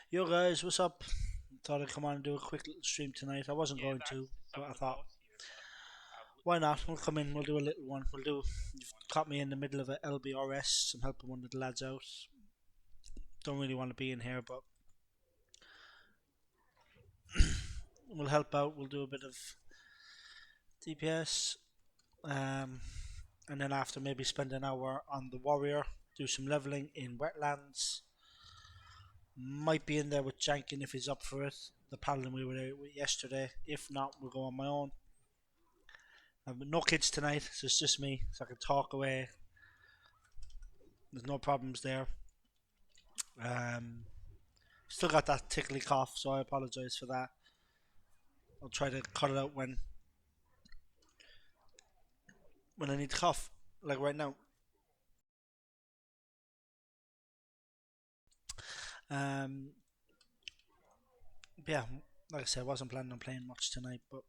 Yo guys, what's up? Thought I'd come on and do a quick little stream tonight. I wasn't going to, but I thought, why not? We'll come in, we'll do a little one. You've caught me in the middle of a LBRS. I'm helping one of the lads out. Don't really want to be in here, but we'll help out. We'll do a bit of DPS. Um, and then after maybe spend an hour on the warrior, do some leveling in wetlands. Might be in there with Jankin if he's up for it. The paladin we were there with yesterday. If not, we'll go on my own. No kids tonight, so it's just me, so I can talk away. There's no problems there. Still got that tickly cough, so I apologise for that. I'll try to cut it out when I need to cough, like right now. Um, yeah, like I said, I wasn't planning on playing much tonight, but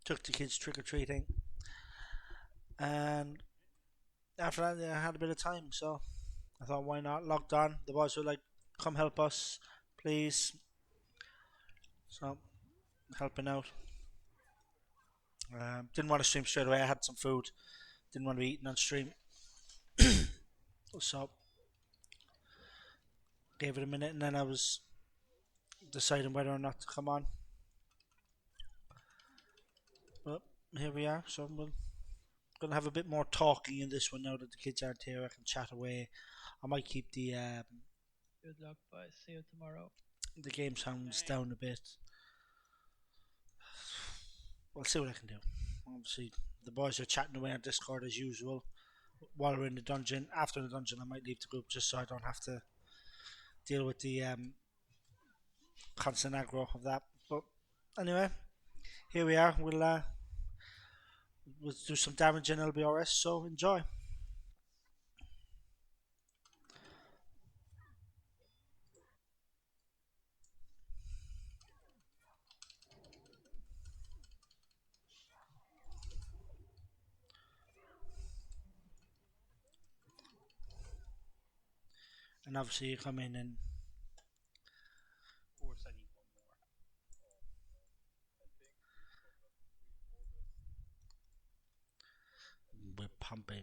took the kids trick or treating, and after that, yeah, I had a bit of time, so I thought, why not? Logged on. The boys were like, "Come help us, please." So helping out. Didn't want to stream straight away. I had some food. Didn't want to be eating on stream, so gave it a minute, and then I was deciding whether or not to come on. But here we are. So we're gonna have a bit more talking in this one now that the kids aren't here. I can chat away. I might keep Good luck, boys. See you tomorrow. the game sounds down a bit. We'll see what I can do. Obviously, the boys are chatting away on Discord as usual while we're in the dungeon. After the dungeon, I might leave the group just so I don't have to deal with the constant aggro of that. But anyway, here we are. We'll do some damage in LBRS. So enjoy. And obviously, you come in and we're pumping.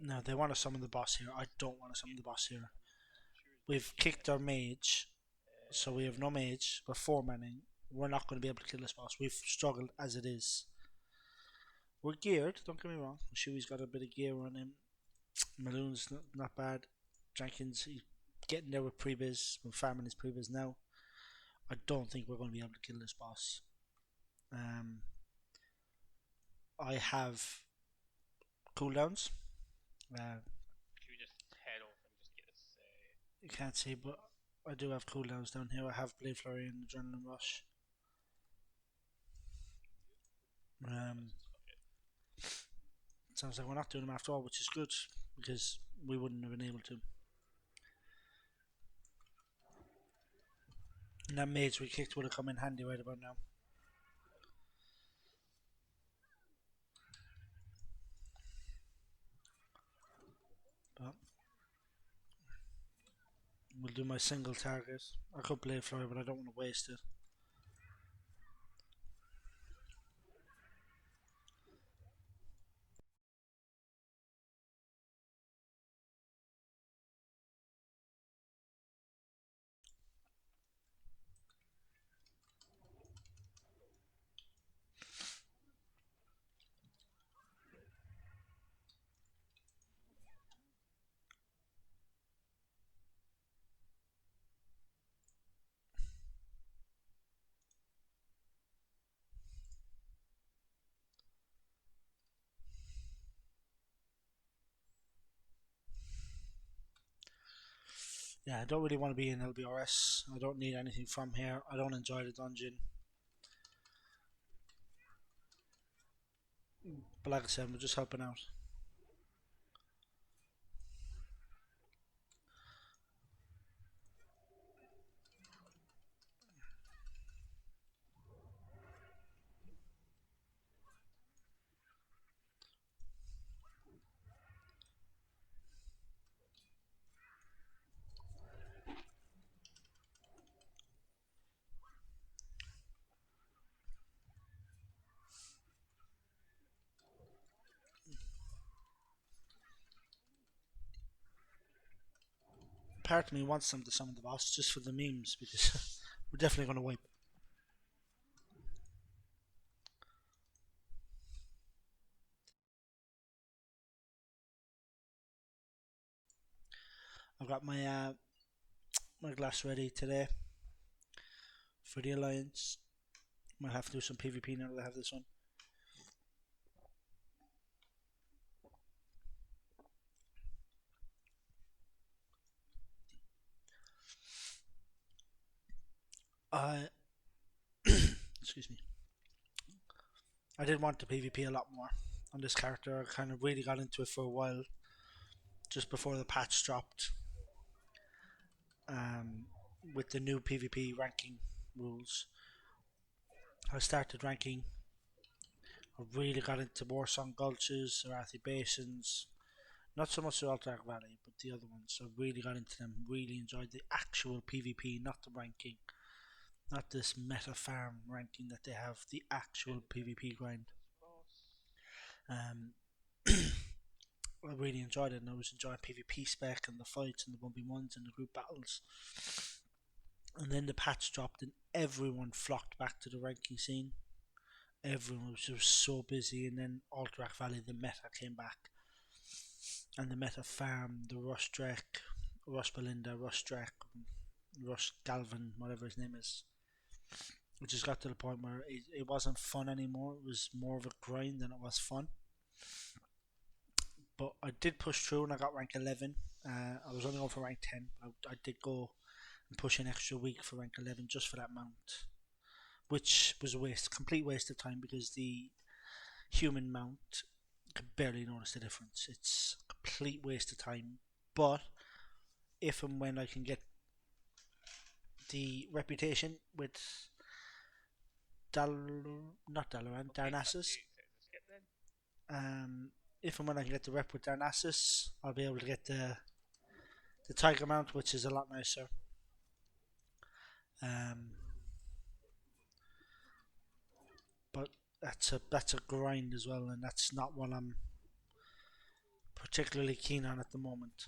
No, they want to summon the boss here. I don't want to summon the boss here. We've kicked our mage, so we have no mage. We're 4-manning. We're not going to be able to kill this boss. We've struggled as it is. We're geared, don't get me wrong. Shui's got a bit of gear on him. Maloon's not bad. Jenkins, he's getting there with prebiz. We're farming his prebiz now. I don't think we're going to be able to kill this boss. I have cooldowns. You can't see, but I do have cooldowns down here. I have Blade Flurry and Adrenaline Rush. Sounds like we're not doing them after all, which is good because we wouldn't have been able to. And that mage we kicked would have come in handy right about now. But we'll do my single target. I could Blade Flurry, but I don't want to waste it. Yeah, I don't really want to be in LBRS. I don't need anything from here. I don't enjoy the dungeon. But like I said, we're just helping out. part of me wants them to summon the boss just for the memes because we're definitely going to wipe. I've got my my glass ready today for the alliance. Might have to do some PvP now that I have this one. I excuse me. I did want to PvP a lot more on this character. I kind of really got into it for a while, just before the patch dropped. With the new PvP ranking rules, I started ranking. I really got into Warsong Gulches, Arathi Basins, not so much the Alterac Valley, but the other ones. I really got into them, really enjoyed the actual PvP, not the ranking. Not this meta farm ranking that they have, the actual PvP grind. I really enjoyed it, and I was enjoying PvP spec and the fights and the 1v1s and the group battles. And then the patch dropped, and everyone flocked back to the ranking scene. Everyone was just so busy, and then Alterac Valley, the meta came back. And the meta farm, the Rush Drek, Rush Belinda, Rush Drek, Rush Galvin, whatever his name is. It just got to the point where it wasn't fun anymore. It was more of a grind than it was fun. But I did push through and I got rank 11. I was only going for rank 10. I did go and push an extra week for rank 11 just for that mount, which was a complete waste of time because the human mount could barely notice the difference. It's a complete waste of time. But if and when I can get the reputation with not Dalaran, Darnassus. If and when I can get the rep with Darnassus, I'll be able to get the Tiger mount, which is a lot nicer. But that's a grind as well, and that's not what I'm particularly keen on at the moment.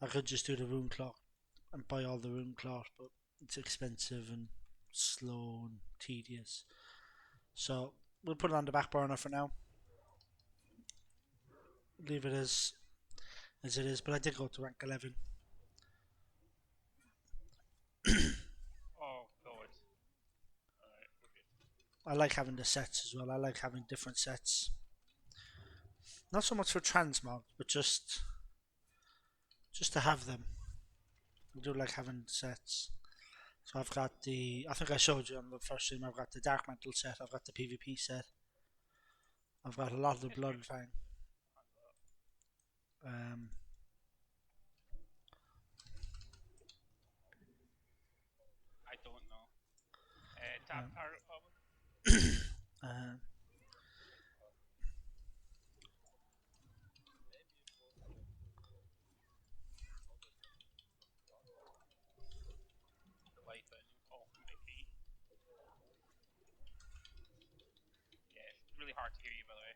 I could just do the rune cloth and buy all the rune cloth, but it's expensive and slow and tedious. So we'll put it on the back burner for now. Leave it as it is, but I did go to rank 11. Oh, God. I like having the sets as well. I like having different sets. Not so much for transmog, but just to have them. I do like having sets. So I've got I think I showed you on the first stream, I've got the Dark Mantle set, I've got the PvP set. I've got a lot of the Blood Fang. I don't know. Tap target problem. The light on you. Oh, maybe. Yeah, it's really hard to hear you, by the way.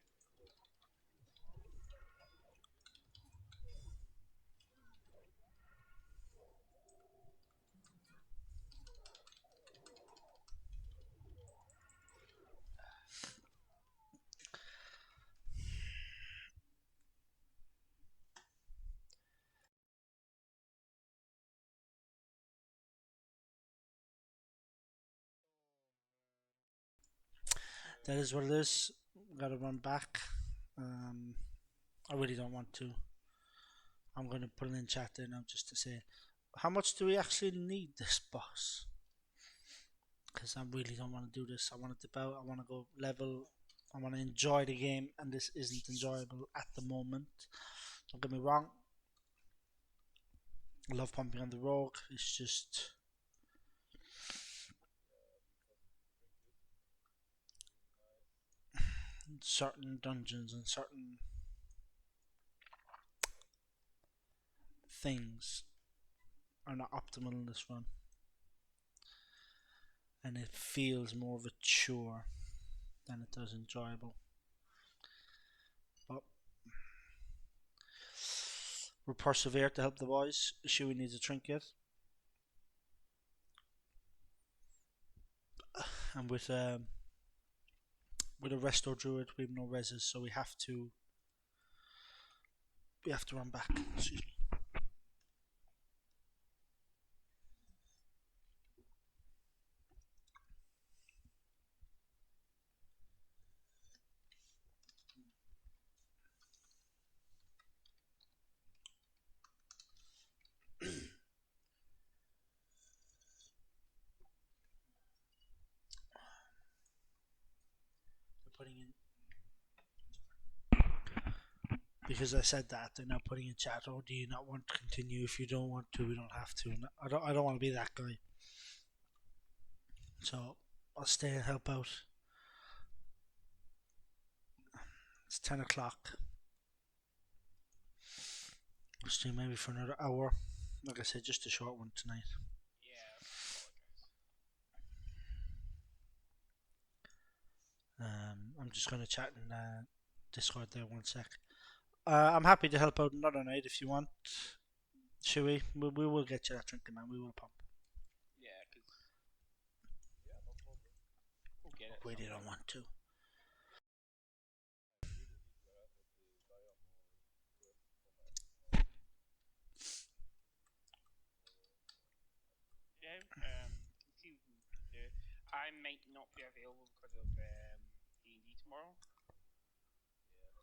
That is what it is. Gotta run back. I really don't want to. I'm going to put it in chat there now just to say, how much do we actually need this boss? Because I really don't want to do this. I want to dip out. I want to go level. I want to enjoy the game, and this isn't enjoyable at the moment. Don't get me wrong. I love pumping on the rogue. It's just certain dungeons and certain things are not optimal in this run, and it feels more of a chore than it does enjoyable. But We'll persevere to help the boys. Shuey needs a trinket. And with a resto druid, we have no reses, so we have to run back. Excuse me. Putting in, because I said that, they're now putting in chat, oh, do you not want to continue? If you don't want to, we don't have to. And I don't want to be that guy. So I'll stay and help out. It's 10 o'clock. I'll stream maybe for another hour. Like I said, just a short one tonight. I'm just going to chat in Discord there 1 sec. I'm happy to help out another night if you want. Shuey, we will get you that drinking, man. We will pump. Yeah, because no problem. We'll get it. We don't want to. Yeah, see what we can do. I might not be available because of D&D tomorrow. By the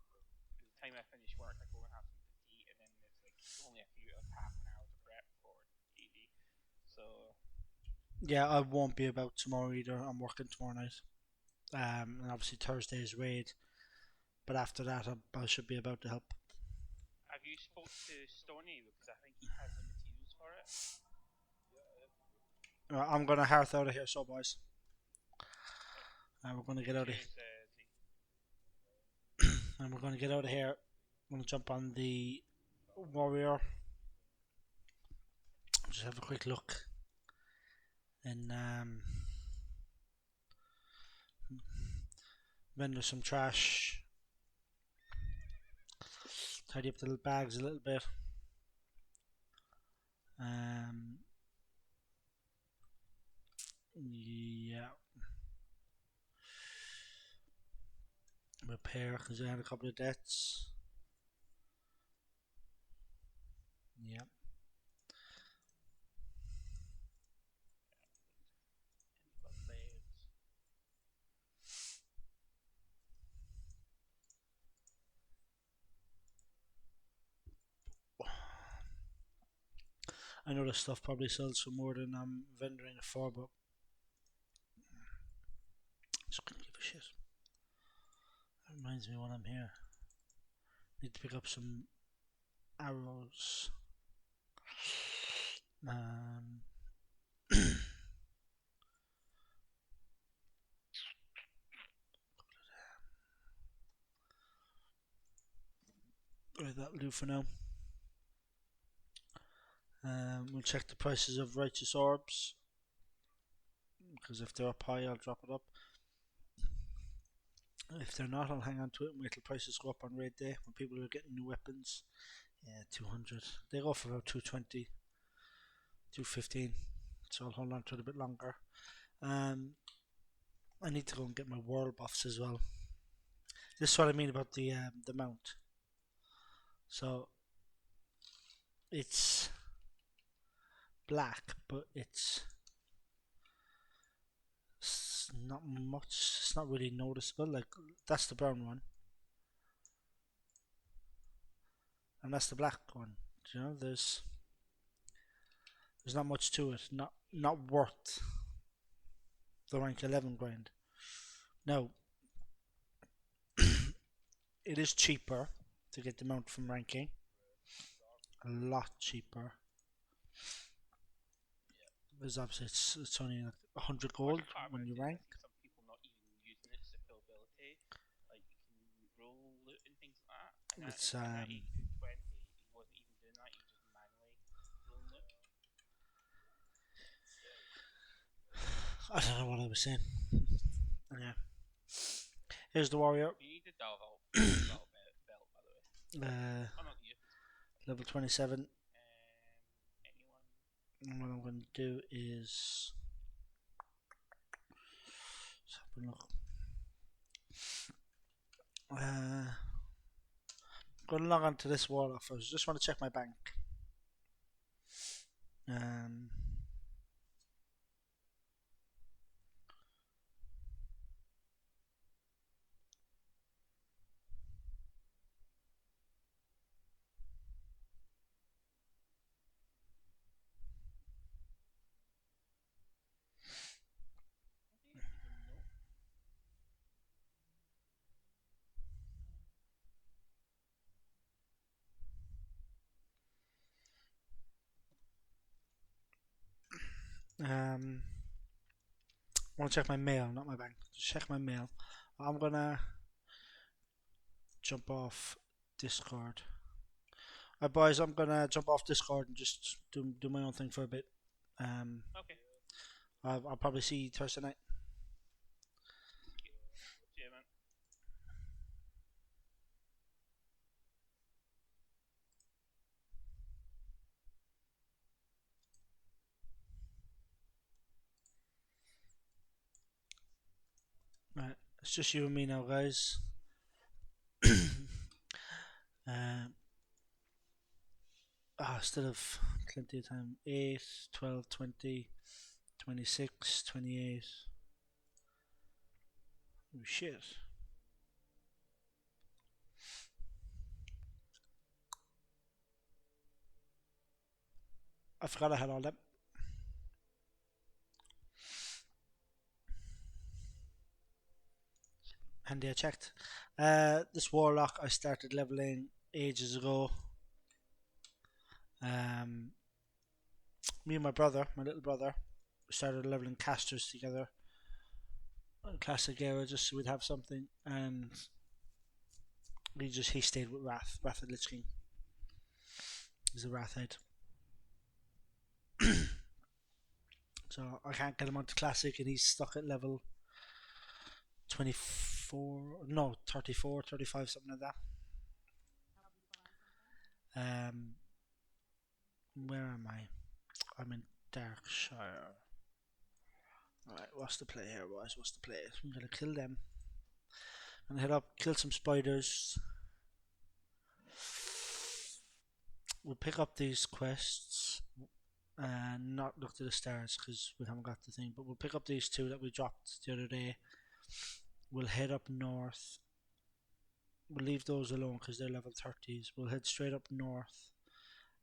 time I finish work, I go and have something to eat, and then it's like only half an hour to prep for D&D. So Yeah, I won't be about tomorrow either. I'm working tomorrow night. And obviously Thursday is raid. But after that, I should be about to help. have you spoke to Stoney, because I think he has the materials for it? I'm going to hearth out of here, so boys. We're going to get out of here. And we're going to get out of here. I'm going to jump on the warrior. Just have a quick look. And vendor some trash. Tidy up the little bags a little bit. Yeah. Repair because I had a couple of debts. Yeah. I know this stuff probably sells for more than I'm vendoring it for, but just couldn't give a shit. That reminds me when I'm here. Need to pick up some arrows. That'll do for now. We'll check the prices of righteous orbs, because if they're up high, I'll drop it up. If they're not, I'll hang on to it and wait till prices go up on raid day when people are getting new weapons. Yeah, 200. They go for about 220, 215. So I'll hold on to it a bit longer. I need to go and get my world buffs as well. This is what I mean about the mount. So it's black, but it's not much. It's not really noticeable. Like, that's the brown one, and that's the black one. You know, there's not much to it. Not worth the rank 11 grind. Now, it is cheaper to get the mount from ranking. A lot cheaper. Because obviously it's only like 100 gold when you rank. Some people not even using its availability, like you can roll loot and things like that. And It's 20, he wasn't even doing that. He was just manually rolling loot. I don't know what I was saying. Yeah. Here's the warrior. You need the Levell belt, by the way. Uh, Oh, not you. Level 27. Anyone? And what I'm going to do is let's have a look. Going to log on to this wall first. Just want to check my bank. Um, I don't even know. I want to check my mail, not my bank. Just check my mail. I'm gonna jump off Discord. Alright, boys, I'm gonna jump off Discord and just do my own thing for a bit. Okay. I'll probably see you Thursday night. Yeah, man. Right, it's just you and me now, guys. Still have plenty of time. 8, 12, 20, 26, 28. Oh shit. I forgot I had all them. Handy I checked. This warlock I started leveling ages ago. Me and my brother, my little brother, started leveling casters together. Classic era, just so we'd have something, and he stayed with Wrath of Lich King. He's a Wrathhead. So I can't get him onto Classic, and he's stuck at level 24, no, 34, 35, something like that. Where am I? I'm in Darkshire. Alright, what's the play here, boys? What's the play? I'm gonna kill them. I'm gonna head up, kill some spiders. We'll pick up these quests and not look to the stars because we haven't got the thing, but we'll pick up these two that we dropped the other day. We'll head up north. We'll leave those alone because they're level 30s. We'll head straight up north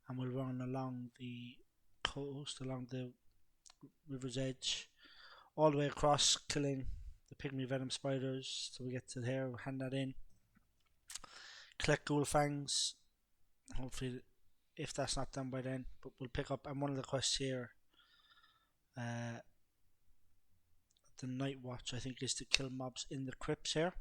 and we'll run along the coast, along the river's edge, all the way across, killing the pygmy venom spiders till we get to there. We'll hand that in, collect ghoul fangs, hopefully, if that's not done by then. But we'll pick up, and one of the quests here, the night watch, I think, is to kill mobs in the crypts here.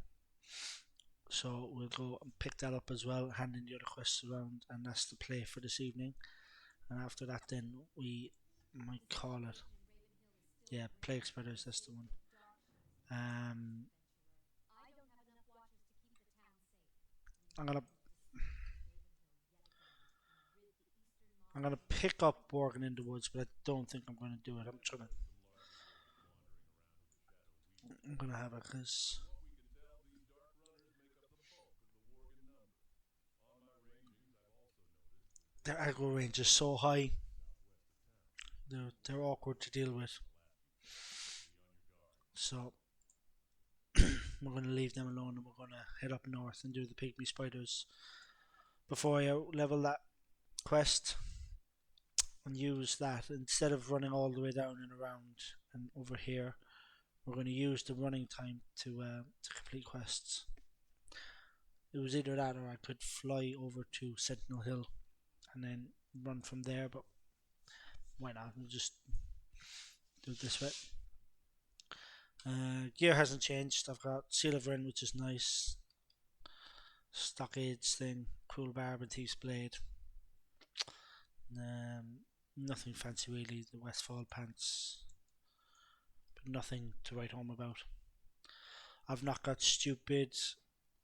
So we'll go and pick that up as well, handing the other quests around, and that's the play for this evening. And after that, then we might call it. Yeah, plague spreaders, that's the one. I'm gonna pick up Working in the Woods, but I don't think I'm gonna do it. I'm gonna have it because their aggro range is so high. They're awkward to deal with. So we're gonna leave them alone and we're gonna head up north and do the pygmy spiders before I level that quest and use that instead of running all the way down and around and over here. We're going to use the running time to complete quests. It was either that or I could fly over to Sentinel Hill and then run from there, but why not? We'll just do it this way. Gear hasn't changed. I've got Seal of Ren, which is nice. Stockades thing, Cruel Barb and Thief's Blade. Nothing fancy really. The Westfall pants, but nothing to write home about. I've not got stupid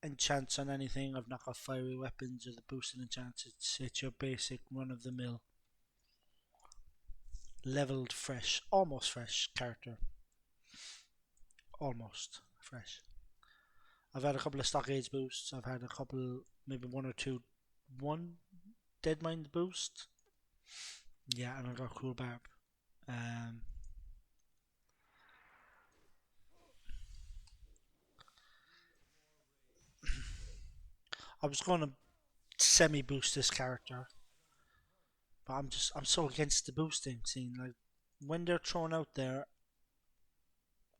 enchants on anything. I've not got fiery weapons or the boosted enchants. It's your basic run of the mill, leveled fresh, almost fresh character. Almost fresh. I've had a couple of stock age boosts. I've had a couple, maybe one or two. One Dead Mind boost. Yeah, and I got Cool Barb. Um, I was going to semi boost this character, but I'm so against the boosting scene. Like when they're thrown out there,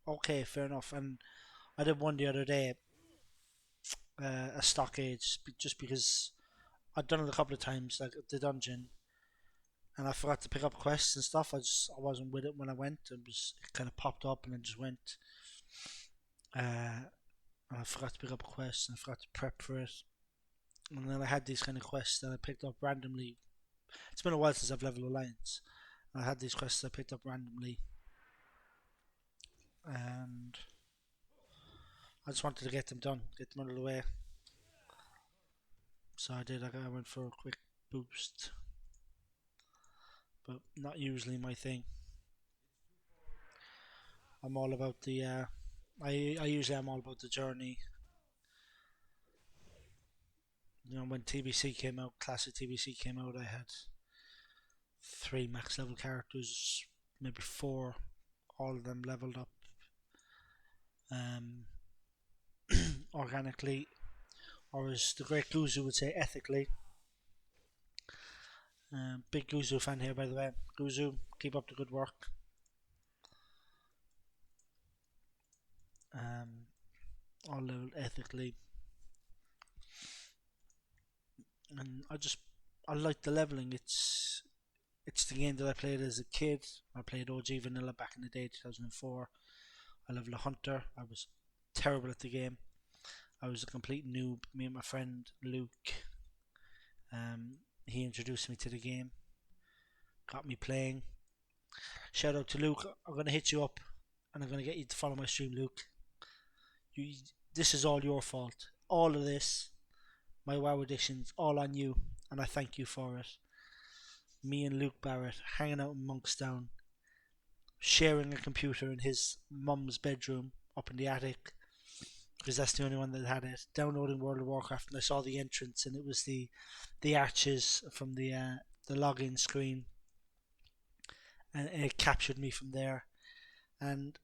okay, fair enough. And I did one the other day, a stock age, just because I'd done it a couple of times, like the dungeon, and I forgot to pick up quests and stuff. I wasn't with it when I went. It kind of popped up and then just went. And I forgot to pick up a quest and I forgot to prep for it. And then I had these kind of quests that I picked up randomly. It's been a while since I've leveled Alliance. I had these quests I picked up randomly, and I just wanted to get them done, get them out of the way. So I did. I went for a quick boost, but not usually my thing. I'm all about the. I usually am all about the journey. You know, when TBC came out, classic TBC came out, I had 3 max level characters, maybe 4, all of them leveled up um, organically, or as the great Guzu would say, ethically. Big Guzu fan here, by the way. Guzu, keep up the good work. All leveled ethically, and I like the leveling. It's the game that I played as a kid. I played OG Vanilla back in the day, 2004. I leveled a hunter. I was terrible at the game. I was a complete noob. Me and my friend Luke, he introduced me to the game, got me playing. Shout out to Luke. I'm gonna hit you up, and I'm gonna get you to follow my stream, Luke. You, this is all your fault. All of this, my WoW editions, all on you, and I thank you for it. Me and Luke Barrett hanging out in Monkstown, sharing a computer in his mum's bedroom up in the attic, because that's the only one that had it. Downloading World of Warcraft, and I saw the entrance, and it was the arches from the login screen, and it captured me from there. And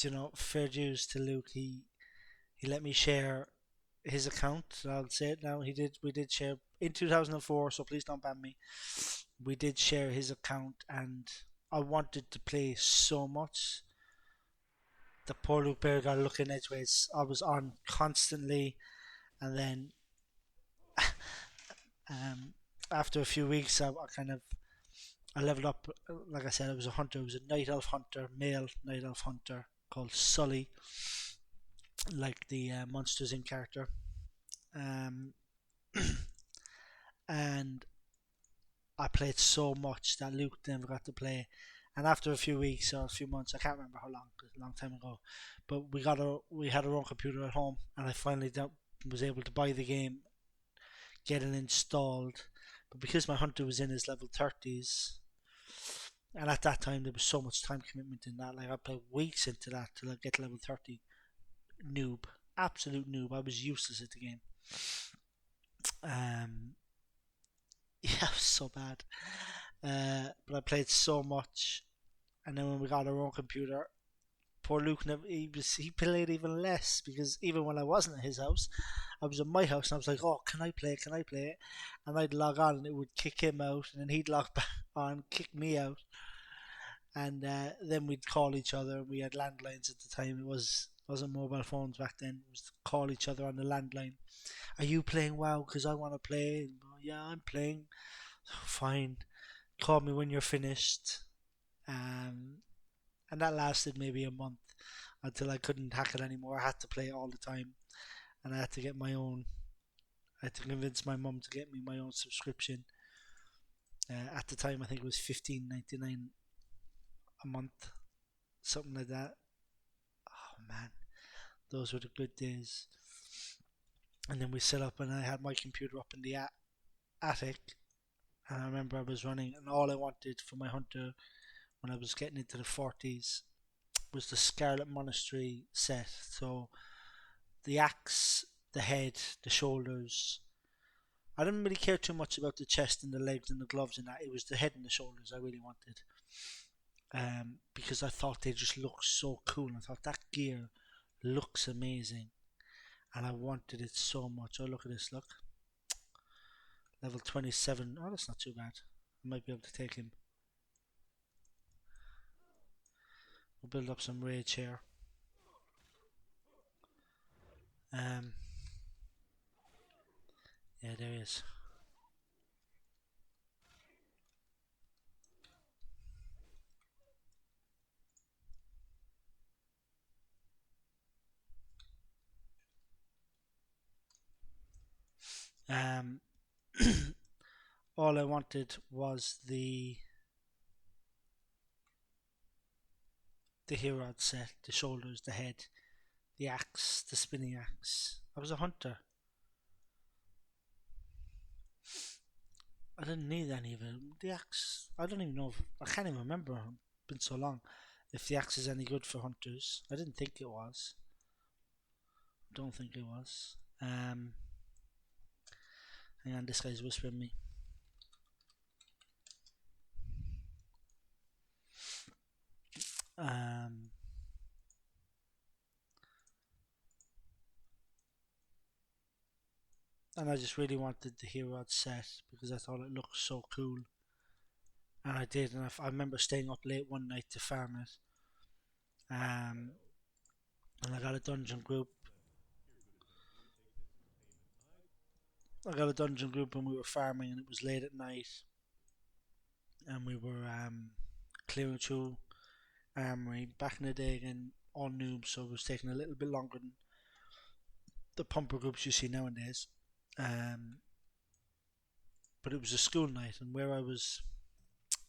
you know, fair dues to Luke. He let me share his account. I'll say it now. We did share in 2004. So please don't ban me. We did share his account, and I wanted to play so much. The poor Luke Bear got looking edgeways. I was on constantly, and then after a few weeks, I leveled up. Like I said, I was a hunter. I was a night elf hunter, male night elf hunter called Sully, like the Monsters Inc. character. Um, and I played so much that Luke never got to play. And after a few weeks or a few months, I can't remember how long, cause a long time ago, but we had our own computer at home, and I finally was able to buy the game, get it installed. But because my hunter was in his level 30s, and at that time there was so much time commitment in that, like I played weeks into that till I get to level 30. Noob, absolute noob. I was useless at the game. Um, yeah, it was so bad. But I played so much, and then when we got our own computer, poor Luke he played even less, because even when I wasn't at his house, I was at my house, and I was like, "Oh, can I play? Can I play?" And I'd log on, and it would kick him out, and then he'd log back on, kick me out, and then we'd call each other. We had landlines at the time. Wasn't mobile phones back then. It was to call each other on the landline. Are you playing WoW? Because I want to play. Yeah, I'm playing. Fine. Call me when you're finished. Um, and that lasted maybe a month until I couldn't hack it anymore. I had to play it all the time, and I had to get my own. I had to convince my mum to get me my own subscription. At the time, I think it was $15.99 a month, something like that. Oh man, those were the good days. And then we set up, and I had my computer up in the attic. And I remember I was running, and all I wanted for my hunter when I was getting into the 40s was the Scarlet Monastery set. So the axe, the head, the shoulders. I didn't really care too much about the chest and the legs and the gloves and that. It was the head and the shoulders I really wanted. Because I thought they just looked so cool. I thought that gear looks amazing. And I wanted it so much. Oh, look at this, look. Level 27. Oh, that's not too bad. I might be able to take him. We'll build up some rage here. Yeah, there he is. Um, all I wanted was the hero set, the shoulders, the head, the axe, the spinning axe. I was a hunter. I didn't need any of it. The axe, I don't even know if, I can't even remember. It's been so long. If the axe is any good for hunters. I didn't think it was. Don't think it was. Hang on, this guy's whispering me. Um, and I just really wanted the hero set because I thought it looked so cool. And I did, and I remember staying up late one night to farm it. And I got a dungeon group. I got a dungeon group, and we were farming, and it was late at night, and we were clearing through armory. Back in the day, again, all noobs, so it was taking a little bit longer than the pumper groups you see nowadays. Um, but it was a school night, and where I was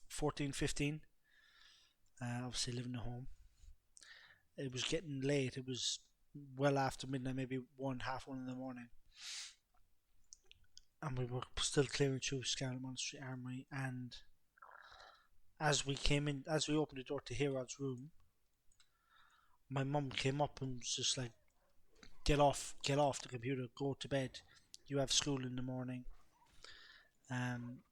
14, 15, obviously living at home, it was getting late. It was well after midnight, maybe half one in the morning, and we were still clearing through Scarlet Monastery Armory. And as we opened the door to Herod's room, my mum came up and was just like, get off the computer, go to bed. You have school in the morning." Um,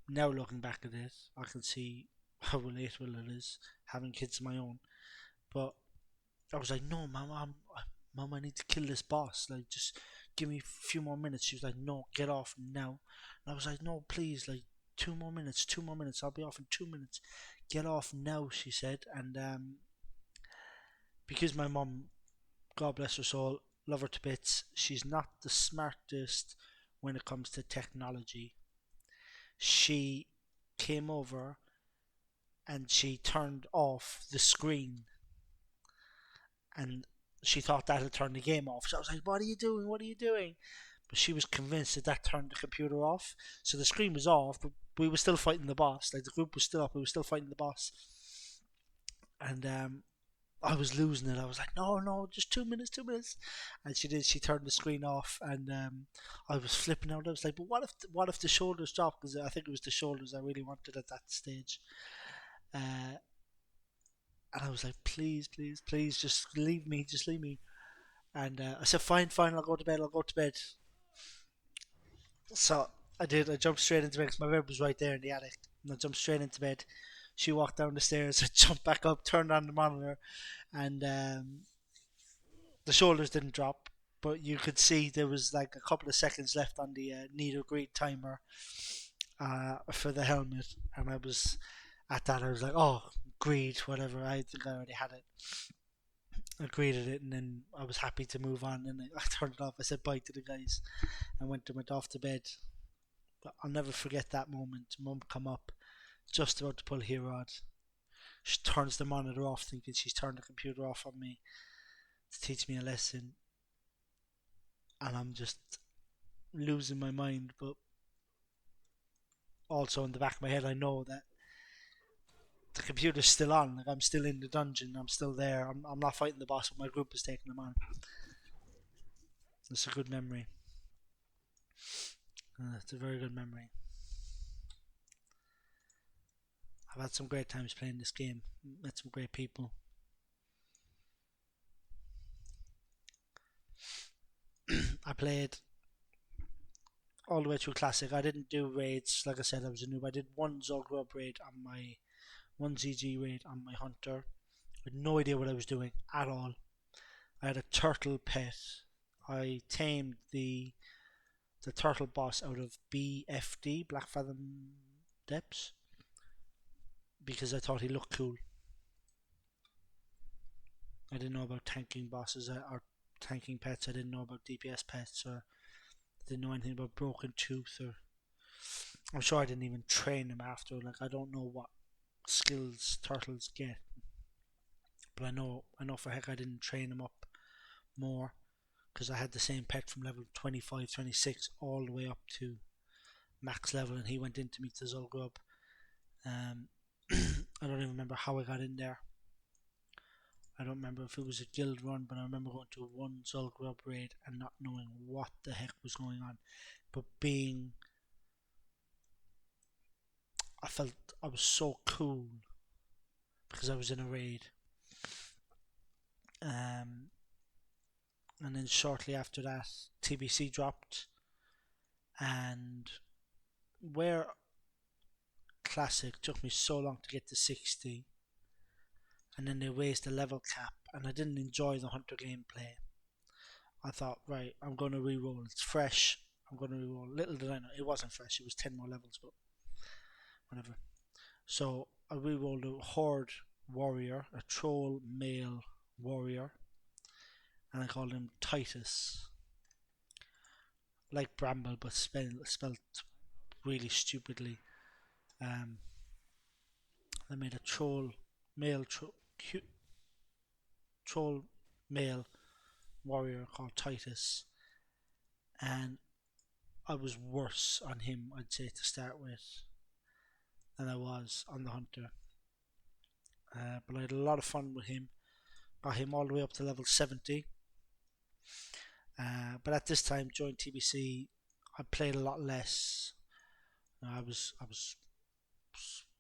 Now looking back at it, I can see how relatable it is having kids of my own. But I was like, "No, mum, I need to kill this boss. Like, just give me a few more minutes." She was like, "No, get off now." And I was like, "No, please, like 2 more minutes, 2 more minutes. I'll be off in 2 minutes. Get off now," she said. And because my mum, God bless her soul, love her to bits, she's not the smartest when it comes to technology. She came over and she turned off the screen, and she thought that had turned the game off. So I was like, "What are you doing? What are you doing?" But she was convinced that that turned the computer off. So the screen was off, but we were still fighting the boss. Like, the group was still up, we were still fighting the boss. And I was losing it. I was like, "No, no, just 2 minutes, 2 minutes." And she did. She turned the screen off, and I was flipping out. I was like, "But what if the shoulders dropped?" Because I think it was the shoulders I really wanted at that stage. Uh, and I was like, "Please, please, please, just leave me, just leave me." And I said, "Fine, fine, I'll go to bed. I'll go to bed." So I did. I jumped straight into bed because my bed was right there in the attic. And I jumped straight into bed. She walked down the stairs. I jumped back up, turned on the monitor, and the shoulders didn't drop, but you could see there was like a couple of seconds left on the need or greed timer for the helmet. And I was at that. I was like, "Oh, greed, whatever." I think I already had it. I greeted it, and then I was happy to move on. And I turned it off. I said bye to the guys and went off to bed. But I'll never forget that moment. Mum come up, just about to pull Herod. She turns the monitor off, thinking she's turned the computer off on me to teach me a lesson. And I'm just losing my mind. But also in the back of my head, I know that the computer's still on. Like, I'm still in the dungeon. I'm still there. I'm not fighting the boss, but my group is taking them on. It's a good memory. It's a very good memory. I've had some great times playing this game. Met some great people. I played all the way through Classic. I didn't do raids. Like I said, I was a noob. I did one Zolgrub raid on my one ZG raid on my Hunter. I had no idea what I was doing at all. I had a turtle pet. I tamed the turtle boss out of BFD, Black Fathom Depths, because I thought he looked cool. I didn't know about tanking bosses or tanking pets. I didn't know about DPS pets, or I didn't know anything about Broken Tooth, or I'm sure I didn't even train him after. Like, I don't know what skills turtles get, but I know for heck I didn't train him up more, because I had the same pet from level 25, 26 all the way up to max level, and he went into me to Zulgrub. I don't even remember how I got in there. I don't remember if it was a guild run, but I remember going to one Zulgrub raid and not knowing what the heck was going on, but I felt I was so cool because I was in a raid. And then shortly after that, TBC dropped, and where Classic took me so long to get to 60, and then they raised the level cap, and I didn't enjoy the Hunter gameplay. I thought, right, I'm going to re-roll. It's fresh. I'm going to re-roll. Little did I know, it wasn't fresh. It was 10 more levels, but whatever. So I re-rolled a Horde warrior, a troll male warrior, and I called him Titus. Like Bramble, but spelt really stupidly. I made a male troll male warrior called Titus, and I was worse on him, I'd say, to start with, than I was on the Hunter. But I had a lot of fun with him. Got him all the way up to level 70. But at this time, during TBC, I played a lot less. I was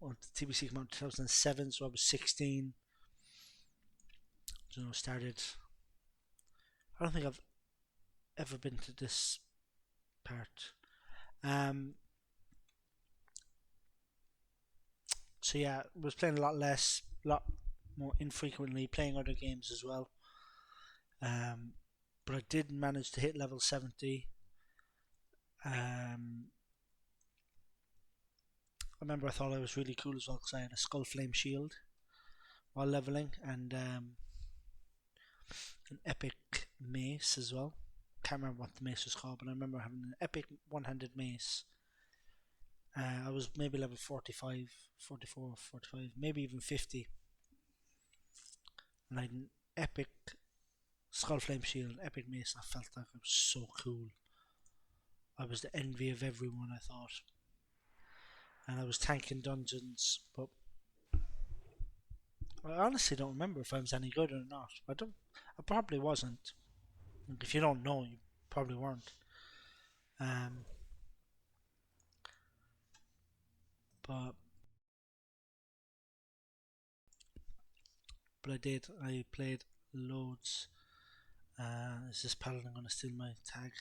well, the TBC came out in 2007, so I was 16. Started. I don't think I've ever been to this part. So yeah, was playing a lot less, a lot more infrequently, playing other games as well. But I did manage to hit level 70. I remember I thought I was really cool as well because I had a Skull Flame Shield while leveling, and an epic mace as well. Can't remember what the mace was called, but I remember having an epic one-handed mace. I was maybe level 45, 44, 45, maybe even 50. And I had an epic Skull Flame Shield, epic mace. I felt like I was so cool. I was the envy of everyone, I thought. And I was tanking dungeons, but I honestly don't remember if I was any good or not. I probably wasn't. If you don't know, you probably weren't. Um, but I did. I played loads. Is this paladin going to steal my tag?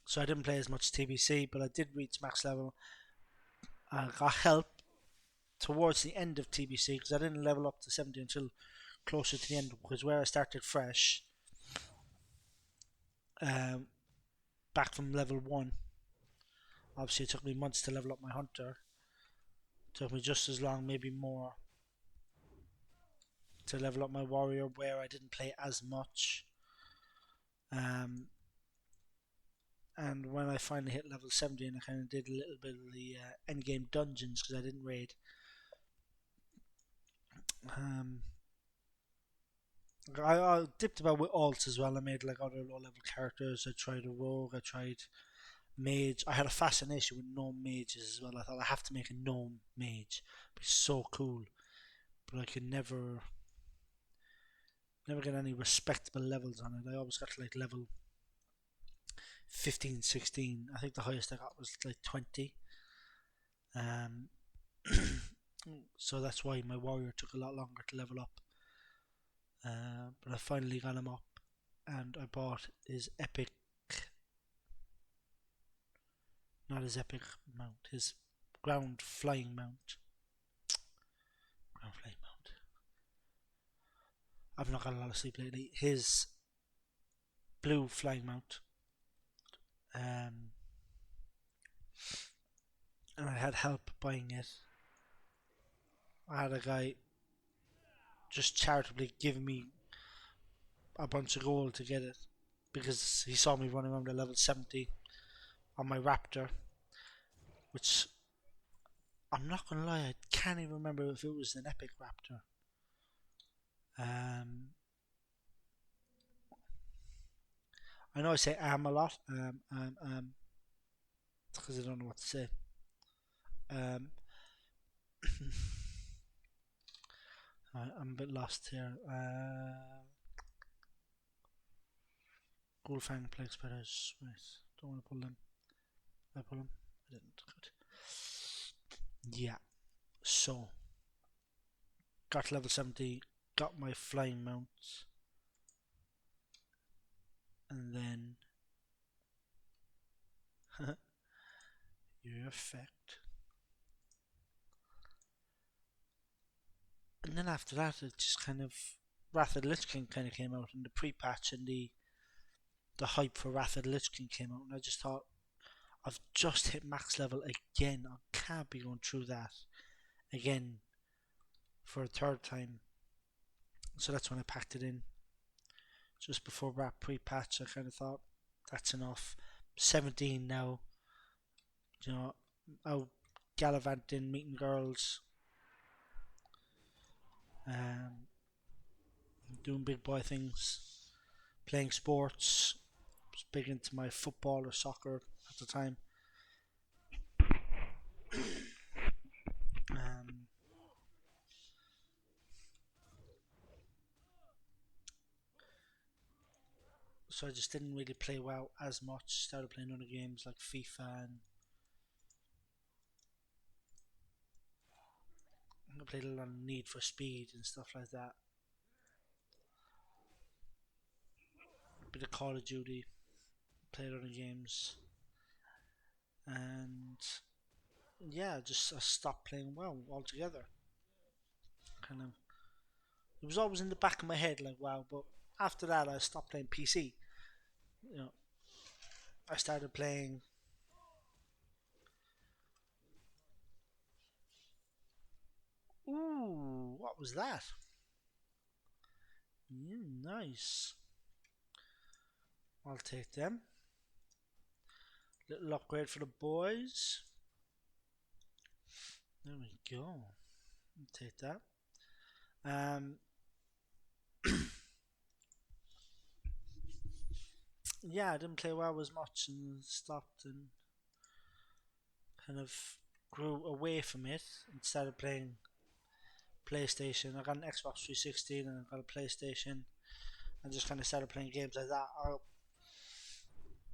So I didn't play as much TBC, but I did reach max level. I got help towards the end of TBC because I didn't level up to 70 until closer to the end, because where I started fresh, back from level 1, obviously it took me months to level up my Hunter. It took me just as long, maybe more, to level up my warrior, where I didn't play as much. And when I finally hit level 70, and I kind of did a little bit of the end game dungeons because I didn't raid. I dipped about with alts as well. I made like other low level characters. I tried a rogue. I tried mage. I had a fascination with gnome mages as well. I thought I have to make a gnome mage. It'd be so cool, but I could never Never get any respectable levels on it. I always got to like level 15, 16. I think the highest I got was like 20. Um, so that's why my warrior took a lot longer to level up. But I finally got him up, and I bought his epic, not his epic mount, his ground flying mount. Ground flying mount. I've not got a lot of sleep lately. His blue flying mount. And I had help buying it. I had a guy just charitably giving me a bunch of gold to get it because he saw me running around at level 70 on my raptor, which I'm not gonna lie, I can't even remember if it was an epic raptor. I know I say a lot, because I don't know what to say. I'm a bit lost here. Goldfang plague spiders. Right, don't want to pull them. Did I pull them? I didn't. Good. Yeah. So, got to level 70, got my flying mounts, and then your effect. And then after that, it just kind of Wrath of the Lich King kind of came out, and the pre-patch and the hype for Wrath of the Lich King came out, and I just thought, I've just hit max level again. I can't be going through that again for a third time. So that's when I packed it in. Just before that pre-patch, I kind of thought, that's enough. 17 now. You know, out gallivanting, meeting girls, doing big boy things, playing sports. I was big into my football or soccer at the time. So I just didn't really play WoW as much. Started playing other games like FIFA, and I played a lot of Need for Speed and stuff like that. A bit of Call of Duty. Played other games, and yeah, I stopped playing WoW altogether. Kind of, it was always in the back of my head like WoW, but after that I stopped playing PC. You know, I started playing. Ooh, what was that? Nice. I'll take them. Little upgrade for the boys. There we go. I'll take that. Yeah, I didn't play WoW as much and stopped and kind of grew away from it and started playing PlayStation. I got an Xbox 360 and I got a PlayStation and just kind of started playing games like that.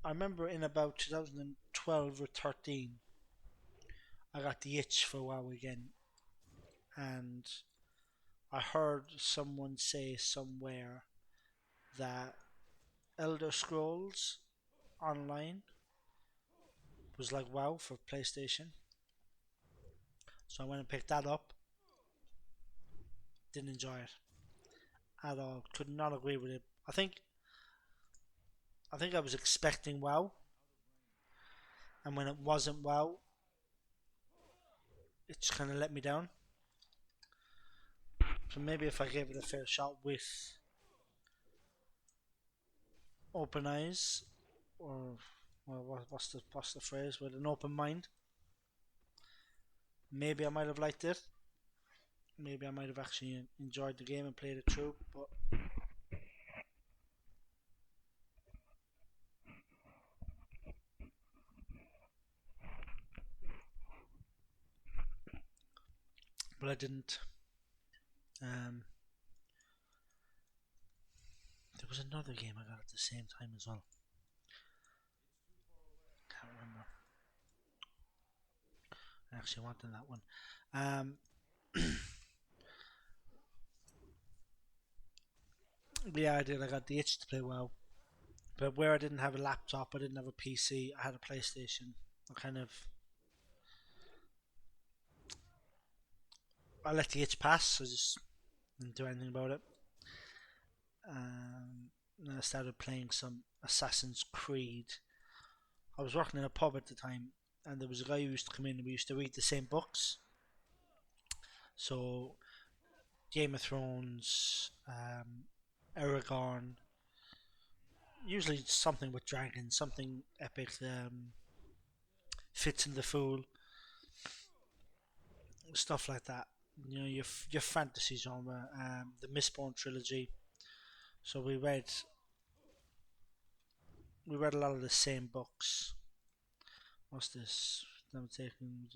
I remember in about 2012 or 13, I got the itch for WoW again, and I heard someone say somewhere that Elder Scrolls Online was like WoW for PlayStation. So I went and picked that up. Didn't enjoy it at all. Could not agree with it. I think I was expecting WoW, and when it wasn't WoW, it just kind of let me down. So maybe if I gave it a fair shot with open eyes, or well, what's the phrase? With an open mind, maybe I might have liked it. Maybe I might have actually enjoyed the game and played it through, but I didn't. Um, There was another game I got at the same time as well. Can't remember. I actually wanted that one. Yeah, I did. I got the itch to play WoW. But where I didn't have a laptop, I didn't have a PC, I had a PlayStation. I let the itch pass. I just didn't do anything about it. And I started playing some Assassin's Creed. I was working in a pub at the time, and there was a guy who used to come in, and we used to read the same books. So, Game of Thrones, Aragorn, usually something with dragons, something epic. Fits in the Fool, stuff like that. You know, your fantasy genre, the Mistborn trilogy. So we read a lot of the same books. What's this? I'm taking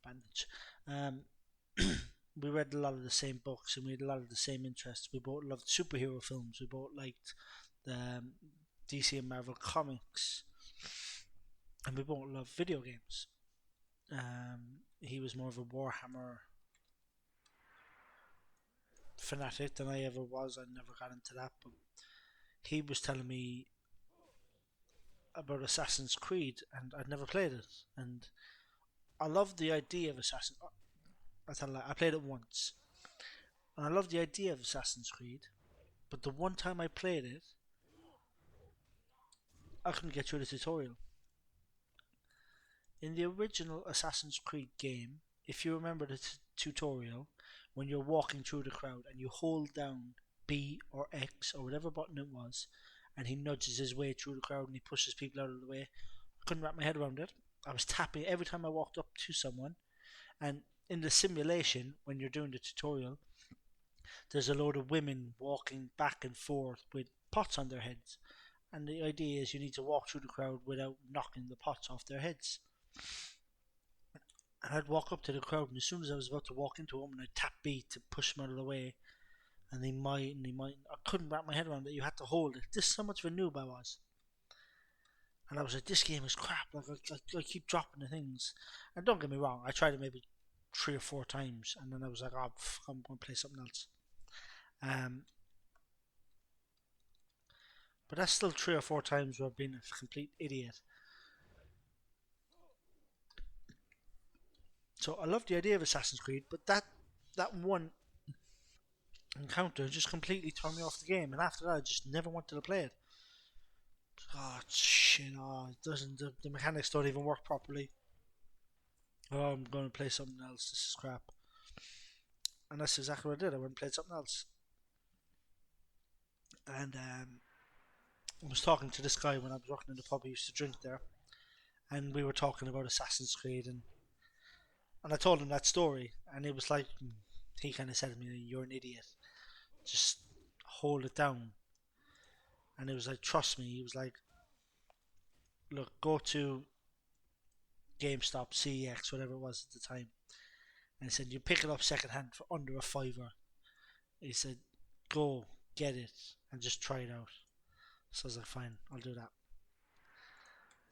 bandage. We read a lot of the same books and we had a lot of the same interests. We both loved superhero films. We both liked the DC and Marvel comics, and we both loved video games. He was more of a Warhammer fanatic than I ever was. I never got into that, but he was telling me about Assassin's Creed, and I'd never played it. And I loved the idea of Assassin's. I played it once, and I loved the idea of Assassin's Creed. But the one time I played it, I couldn't get through the tutorial. In the original Assassin's Creed game, if you remember the tutorial, when you're walking through the crowd and you hold down B or X or whatever button it was, and he nudges his way through the crowd and he pushes people out of the way, I couldn't wrap my head around it. I was tapping every time I walked up to someone, and in the simulation, when you're doing the tutorial, there's a load of women walking back and forth with pots on their heads. And the idea is you need to walk through the crowd without knocking the pots off their heads. And I'd walk up to the crowd, and as soon as I was about to walk into them, I'd tap B to push them out of the way. And they might, and they might. I couldn't wrap my head around it. You had to hold it. This is how much of a noob I was. And I was like, this game is crap. Like, I keep dropping the things. And don't get me wrong, I tried it maybe 3 or 4 times, and then I was like, oh, I'm going to play something else. But that's still 3 or 4 times where I've been a complete idiot. So I love the idea of Assassin's Creed, but that one encounter just completely turned me off the game, and after that, I just never wanted to play it. Oh shit! Oh, it doesn't. The mechanics don't even work properly. Oh, I'm going to play something else. This is crap. And that's exactly what I did. I went and played something else. And I was talking to this guy when I was working in the pub. He used to drink there, and we were talking about Assassin's Creed, and I told him that story, and he was like, he kind of said to me, "You're an idiot. Just hold it down." And it was like, "Trust me." He was like, "Look, go to GameStop, CEX, whatever it was at the time," and he said, "You pick it up secondhand for under a fiver." He said, "Go get it and just try it out." So I was like, "Fine, I'll do that."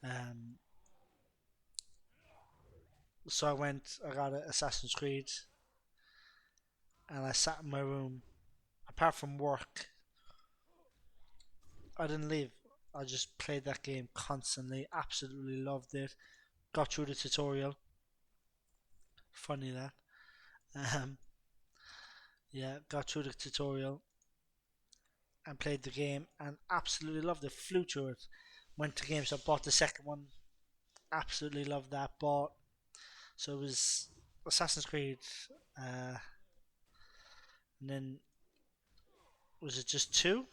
Um, so I went, I got Assassin's Creed, and I sat in my room. Apart from work, I didn't leave. I just played that game constantly. Absolutely loved it. Got through the tutorial. Funny that. Um, yeah, got through the tutorial and played the game and absolutely loved it. Flew through it. Went to GameStop, bought the second one. Absolutely loved that. Bought. So it was Assassin's Creed. Uh, and then was it just two?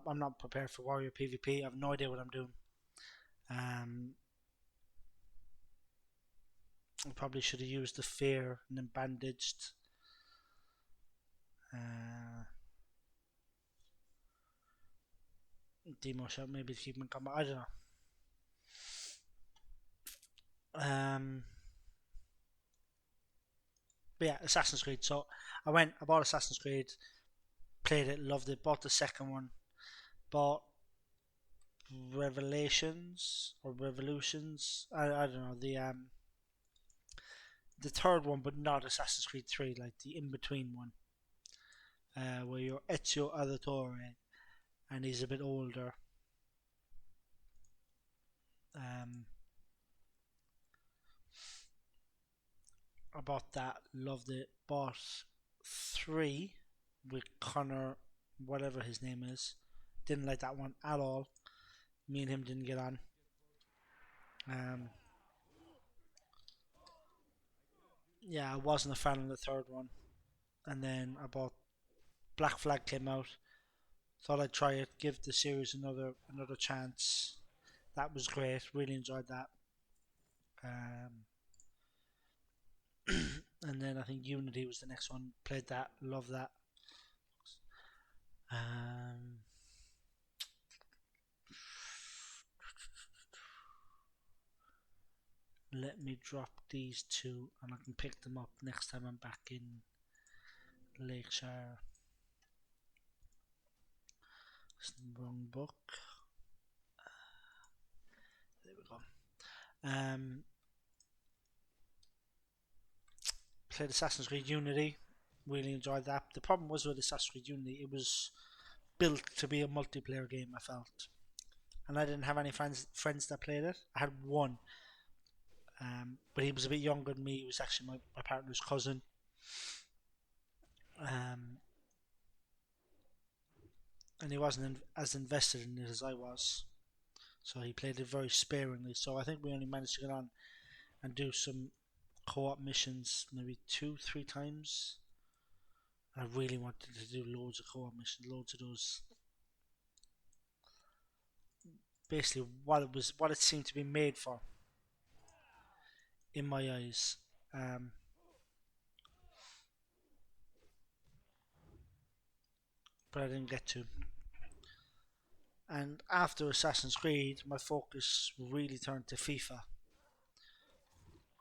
I'm not prepared for Warrior PvP. I have no idea what I'm doing. I probably should have used the fear and then bandaged. Demo shot maybe to keep him in combat. I don't know. But yeah, Assassin's Creed. So I bought Assassin's Creed, played it, loved it, bought the second one, bought Revelations or Revolutions. I don't know the third one, but not Assassin's Creed 3, like the in between one, where you're Ezio Auditore, and he's a bit older. I bought that, loved it. Bought 3 with Connor, whatever his name is. Didn't like that one at all. Me and him didn't get on. Yeah, I wasn't a fan of the third one. And then I bought Black Flag came out. Thought I'd try it, give the series another chance. That was great. Really enjoyed that. And then I think Unity was the next one. Played that, loved that. Let me drop these 2 and I can pick them up next time I'm back in Lakeshire. It's the wrong book. There we go. Played Assassin's Creed Unity. Really enjoyed that. The problem was with Assassin's Creed Unity, it was built to be a multiplayer game, I felt. And I didn't have any friends that played it. I had one. But he was a bit younger than me. He was actually my partner's cousin. And he wasn't as invested in it as I was. So he played it very sparingly. So I think we only managed to get on and do some co-op missions maybe 2-3 times. I really wanted to do loads of co-op missions, loads of those. Basically, what it seemed to be made for, in my eyes. But I didn't get to. And after Assassin's Creed, my focus really turned to FIFA.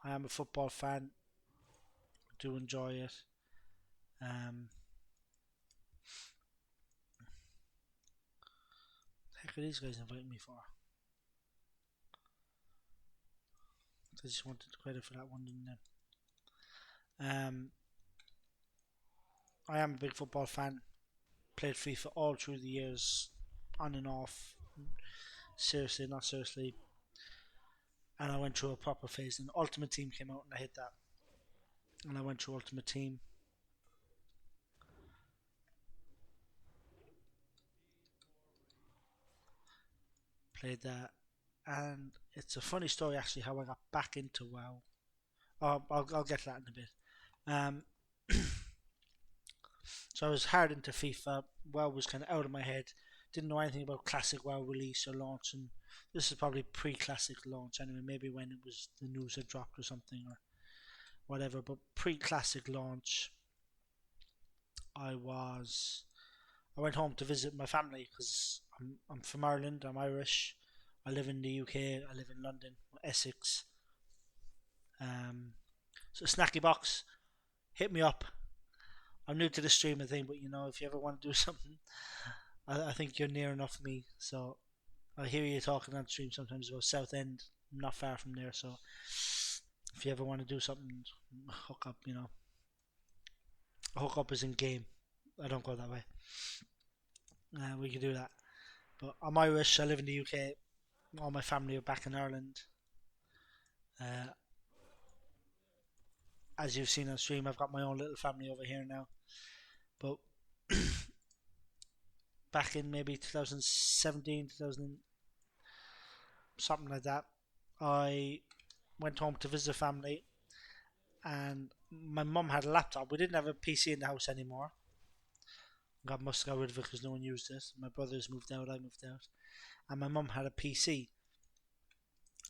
I am a football fan. Do enjoy it. The heck are these guys inviting me for? They just wanted credit for that one, didn't they? I am a big football fan. Played FIFA all through the years, on and off. Seriously, not seriously. And I went through a proper phase. And Ultimate Team came out, and I hit that. And I went through Ultimate Team. Played that, and it's a funny story actually how I got back into WoW. I'll get to that in a bit. So I was hard into FIFA. WoW was kind of out of my head. Didn't know anything about classic WoW release or launch, and this is probably pre-classic launch anyway. Maybe when it was the news had dropped or something or whatever. But pre-classic launch, I went home to visit my family because I'm from Ireland. I'm Irish. I live in the UK. I live in London, Essex. So Snacky Box, hit me up. I'm new to the streaming thing, but if you ever want to do something, I think you're near enough me. So I hear you talking on stream sometimes about Southend. I'm not far from there, so if you ever want to do something, hook up. Hook up is in game. I don't go that way. We can do that. But I'm Irish. I live in the UK. All my family are back in Ireland. As you've seen on stream, I've got my own little family over here now. But back in maybe 2017, 2000, something like that, I went home to visit family, and my mum had a laptop. We didn't have a PC in the house anymore. Must have got rid of it because no one used it. My brothers moved out, I moved out, and my mum had a PC.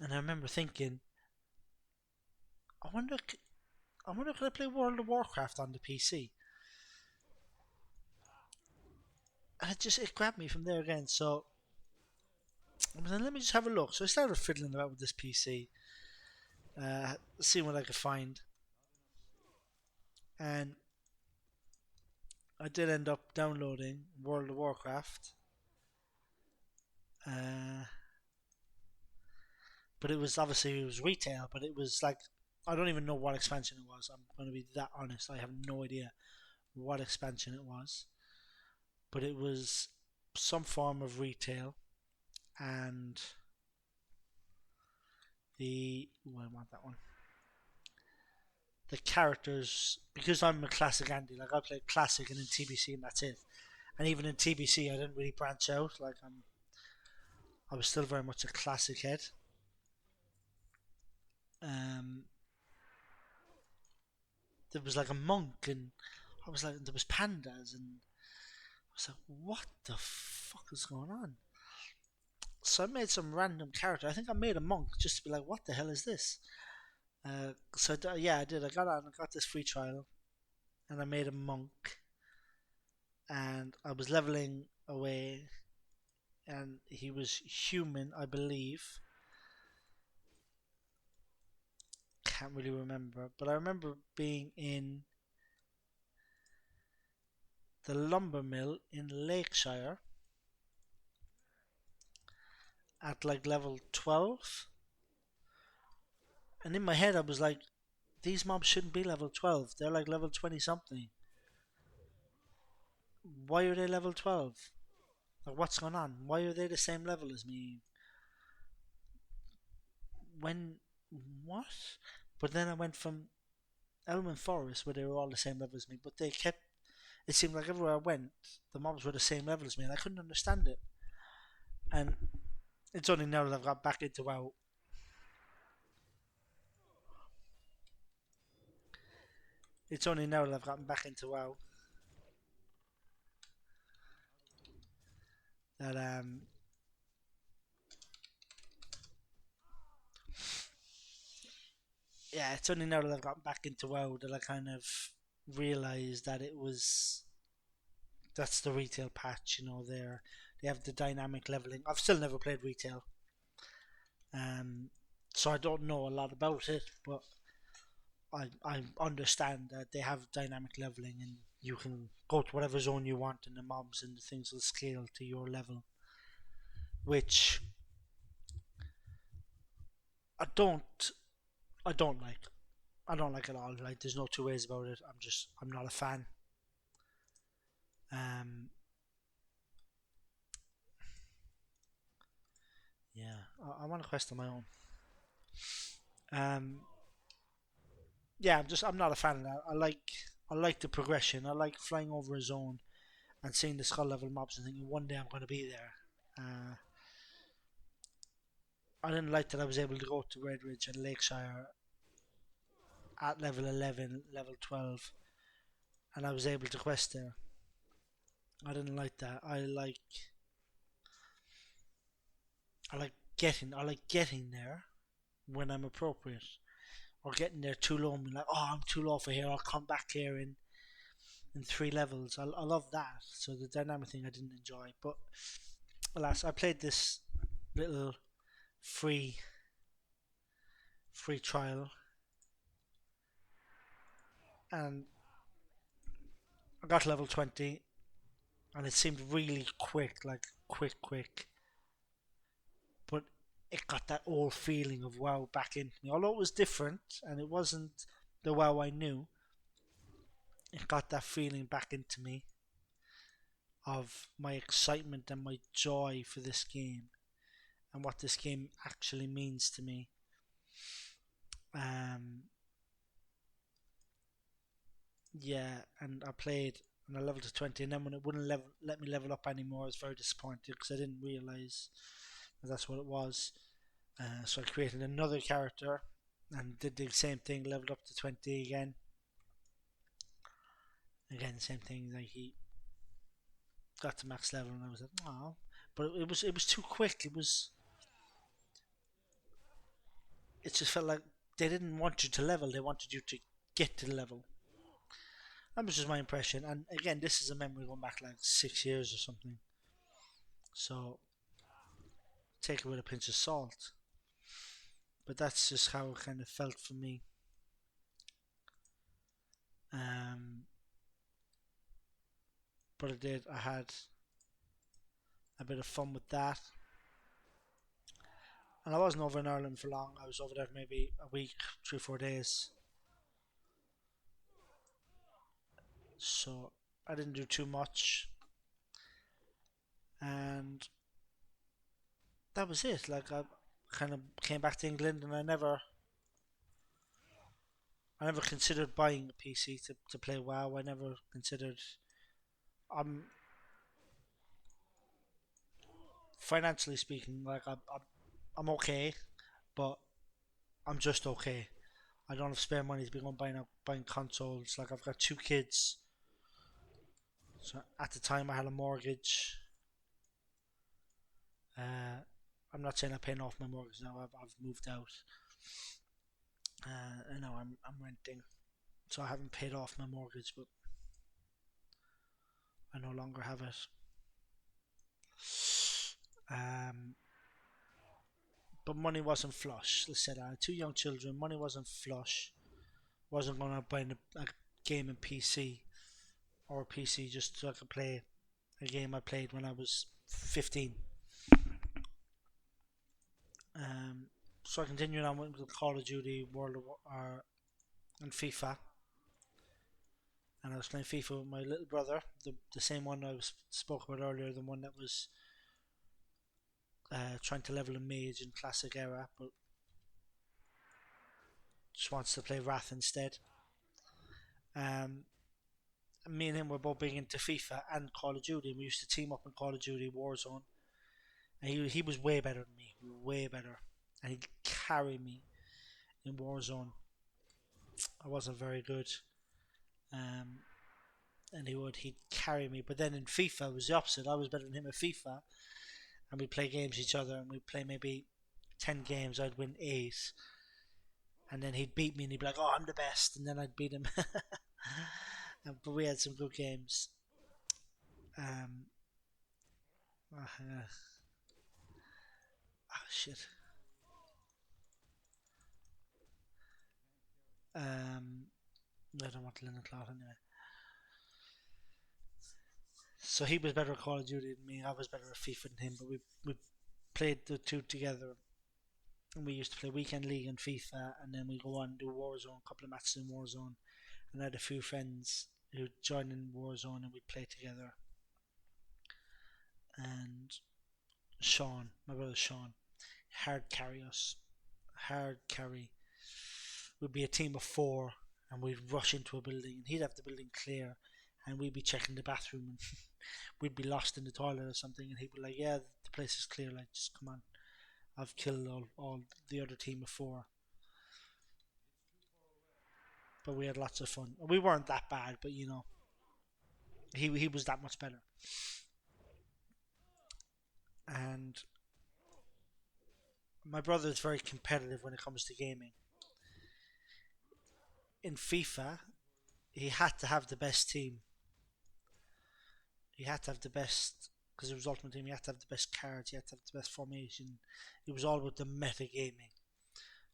And I remember thinking, I wonder, could I play World of Warcraft on the PC? And it grabbed me from there again. So then let me just have a look. So I started fiddling about with this PC, seeing what I could find, and I did end up downloading World of Warcraft. Uh, but it was retail, but it was like I don't even know what expansion it was. I'm going to be that honest. I have no idea what expansion it was, but it was some form of retail, and I want that one. The characters, because I'm a classic Andy, like I played classic and in TBC and that's it. And even in TBC, I didn't really branch out. Like I was still very much a classic head. Um, there was like a monk, and I was like, there was pandas, and I was like, what the fuck is going on? So I made some random character. I think I made a monk just to be like, what the hell is this? Yeah, I did. I got on, I got this free trial, and I made a monk, and I was leveling away, and he was human, I believe. Can't really remember, but I remember being in the lumber mill in Lakeshire at like level 12. And in my head, I was like, these mobs shouldn't be level 12. They're like level 20 something. Why are they level 12? Like, what's going on? Why are they the same level as me? When. What? But then I went from Elman Forest, where they were all the same level as me, but they kept. It seemed like everywhere I went, the mobs were the same level as me, and I couldn't understand it. And it's only now that I've got back into WoW. It's only now that I've gotten back into WoW that yeah, it's only now that I've gotten back into WoW that I kind of realised that it was that's the retail patch. They have the dynamic leveling. I've still never played retail, so I don't know a lot about it, but I understand that they have dynamic leveling, and you can go to whatever zone you want, and the mobs and the things will scale to your level, which I don't I don't like. I don't like it at all. Like, there's no two ways about it. I'm not a fan. Um, yeah, I want to quest on my own. Um, yeah, I'm not a fan of that. I like the progression. I like flying over a zone and seeing the skull level mobs and thinking one day I'm going to be there. I didn't like that I was able to go to Red Ridge and Lakeshire at level 11, level 12, and I was able to quest there. I didn't like that. I like getting there when I'm appropriate, or getting there too low and being like, oh, I'm too low for here. I'll come back here in 3 levels. I love that. So the dynamic thing I didn't enjoy, but alas, I played this little free free trial, and I got to level 20, and it seemed really quick, like quick, but it got that old feeling of WoW back into me. Although it was different and it wasn't the WoW I knew, it got that feeling back into me of my excitement and my joy for this game and what this game actually means to me. Um, yeah, and I played and I leveled to 20, and then when it wouldn't let me level up anymore, I was very disappointed because I didn't realise that that's what it was. So I created another character and did the same thing, leveled up to 20 again. Again, the same thing. Like, he got to max level, and I was like, oh, but it was too quick. it just felt like they didn't want you to level, they wanted you to get to the level. That was just my impression. And again, this is a memory going back like 6 years or something. So take it with a pinch of salt. But that's just how it kind of felt for me. Um, but I did. I had a bit of fun with that. And I wasn't over in Ireland for long. I was over there maybe a week, 3 or 4 days. So I didn't do too much. And that was it. Like I kind of came back to England, and I never considered buying a PC to play WoW. I never considered. I'm financially speaking, like I'm okay, but I'm just okay. I don't have spare money to be going buying consoles. Like I've got 2 kids, so at the time I had a mortgage. I'm not saying I'm paying off my mortgage now. I've moved out. I know I'm renting, so I haven't paid off my mortgage, but I no longer have it. Um, but money wasn't flush. Let's say that I had 2 young children. Money wasn't flush. Wasn't going to buy a gaming PC or a PC just so I could play a game I played when I was 15. Um, so I continued on with Call of Duty, World of War, and FIFA. And I was playing FIFA with my little brother, the same one I spoke about earlier, the one that was trying to level a mage in classic era, but just wants to play Wrath instead. Um, Me and him were both big into FIFA and Call of Duty. We used to team up in Call of Duty Warzone, and he was way better than me, way better, and he'd carry me in Warzone. I wasn't very good, um, and he'd carry me. But then in FIFA, it was the opposite. I was better than him at FIFA, and we'd play games each other, and we'd play maybe 10 games. I'd win 8, and then he'd beat me, and he'd be like, "Oh, I'm the best," and then I'd beat him. But we had some good games. Um, shit. I don't want to learn the cloth anyway. So he was better at Call of Duty than me. I was better at FIFA than him. But we played the two together, and we used to play weekend league and FIFA, and then we go on and do Warzone, a couple of matches in Warzone, and I had a few friends who joined in Warzone, and we'd play together. And Sean, my brother Sean, hard carry us, hard carry. We'd be a team of 4, and we'd rush into a building, and he'd have the building clear, and we'd be checking the bathroom, and we'd be lost in the toilet or something, and he'd be like, "Yeah, the place is clear. Like, just come on. I've killed all the other team of 4." But we had lots of fun. We weren't that bad, but he was that much better. And my brother is very competitive when it comes to gaming. In FIFA, he had to have the best team. He had to have the best because it was Ultimate Team. He had to have the best cards. He had to have the best formation. It was all about the meta gaming.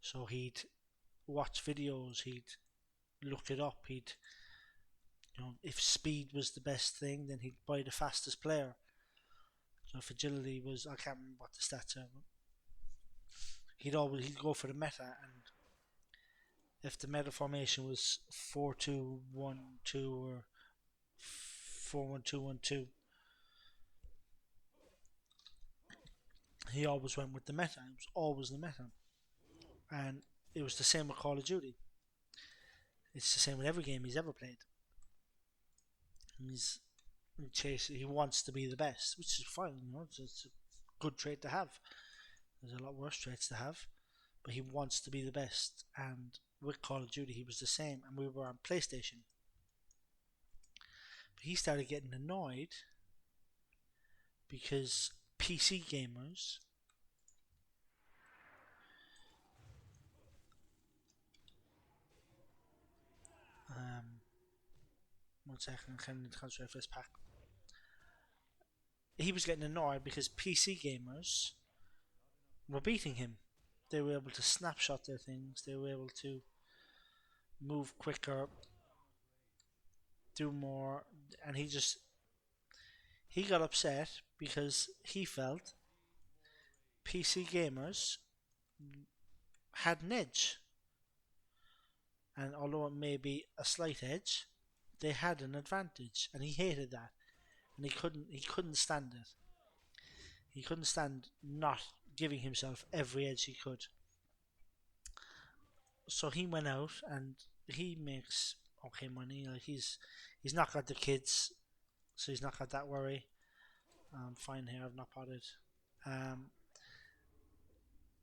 So he'd watch videos. He'd look it up. If speed was the best thing, then he'd buy the fastest player. So if agility was, I can't remember what the stats are. But he'd go for the meta, and if the meta formation was 4-2-1-2 or 4-1-2-1-2, he always went with the meta. It was always the meta, and it was the same with Call of Duty. It's the same with every game he's ever played. He's he wants to be the best, which is fine. It's a good trait to have. There's a lot worse traits to have, but he wants to be the best. And with Call of Duty, he was the same, and we were on PlayStation. But he started getting annoyed because PC gamers Um, 1 second, I can't concentrate for this pack. He was getting annoyed because PC gamers were beating him. They were able to snapshot their things. They were able to move quicker, do more, and he got upset because he felt PC gamers had an edge, and although it may be a slight edge, they had an advantage, and he hated that, and he couldn't stand it. He couldn't stand not giving himself every edge he could. So he went out and he makes okay money. Like he's not got the kids, so he's not got that worry. Fine here, I've not potted. Um,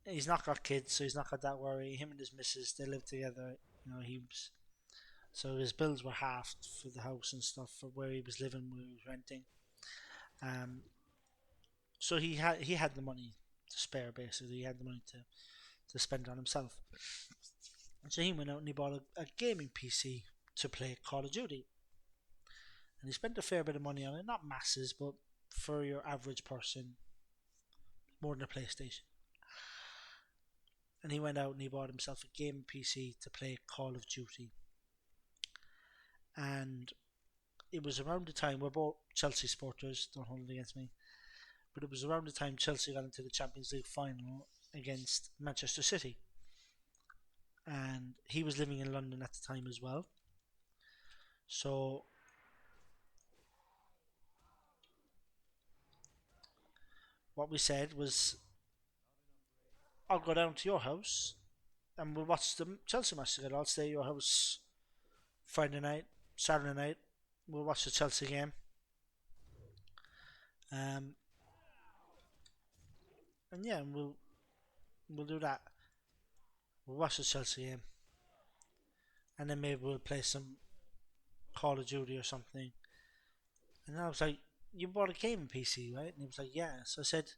he's not got kids, so he's not got that worry. Him and his missus, they live together. So his bills were halved for the house and stuff for where he was living, where he was renting. Um, so he had the money to spare. Basically, he had the money to spend on himself. And so he went out and he bought a gaming PC to play Call of Duty. And he spent a fair bit of money on it, not masses, but for your average person, more than a PlayStation. And he went out and he bought himself a gaming PC to play Call of Duty. And it was around the time, we're both Chelsea supporters, don't hold it against me, but it was around the time Chelsea got into the Champions League final against Manchester City. And he was living in London at the time as well. So what we said was, I'll go down to your house and we'll watch the Chelsea match together. I'll stay at your house Friday night, Saturday night. We'll watch the Chelsea game. Um, and yeah, we'll do that. We'll watch the Chelsea game, and then maybe we'll play some Call of Duty or something. And I was like, "You bought a gaming PC, right?" And he was like, "Yeah." So I said,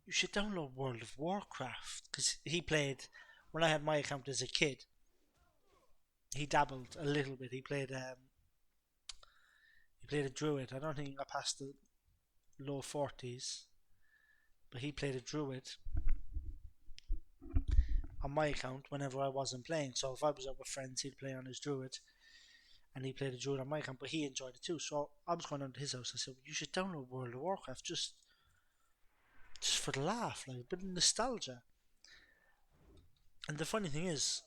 "You should download World of Warcraft," because he played when I had my account as a kid. He dabbled a little bit. He played a druid. I don't think he got past the low 40s, but he played a druid on my account whenever I wasn't playing. So if I was out with friends, he'd play on his druid, and he played a druid on my account, but he enjoyed it too. So I was going down to his house. I said, "You should download World of Warcraft just for the laugh, like a bit of nostalgia." And the funny thing is,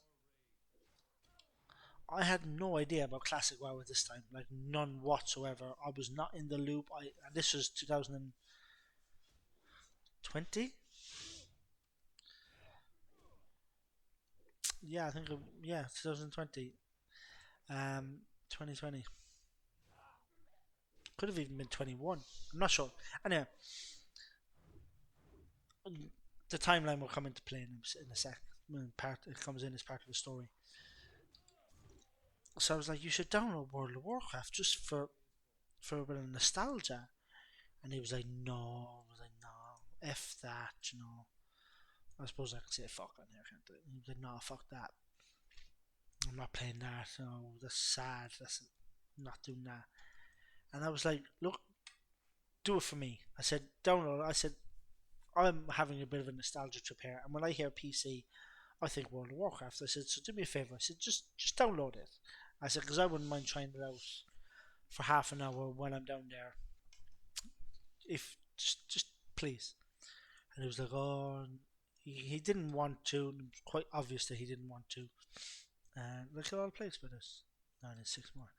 I had no idea about Classic WoW at this time, like none whatsoever. I was not in the loop. And this was 2020. Yeah, I think yeah, 2020. 2020 could have even been 21. I'm not sure. Anyway, the timeline will come into play in a sec. When it comes in as part of the story. So I was like, "You should download World of Warcraft just for a bit of nostalgia." And he was like, "No." I was like, "No, f that. I suppose I can say fuck on here, can't I?" He was like, "No, fuck that. I'm not playing that. No, that's sad. That's not doing that." And I was like, "Look, do it for me." I said, "Download it." I said, "I'm having a bit of a nostalgia trip here, and when I hear PC, I think World of Warcraft." I said, "So do me a favor." I said, "Just download it." I said, "Because I wouldn't mind trying it out for half an hour when I'm down there. If just please." And he was like, "Oh." He didn't want to. And it was quite obvious that he didn't want to. Like, "Oh, I'll play with us." No, there's 6 more.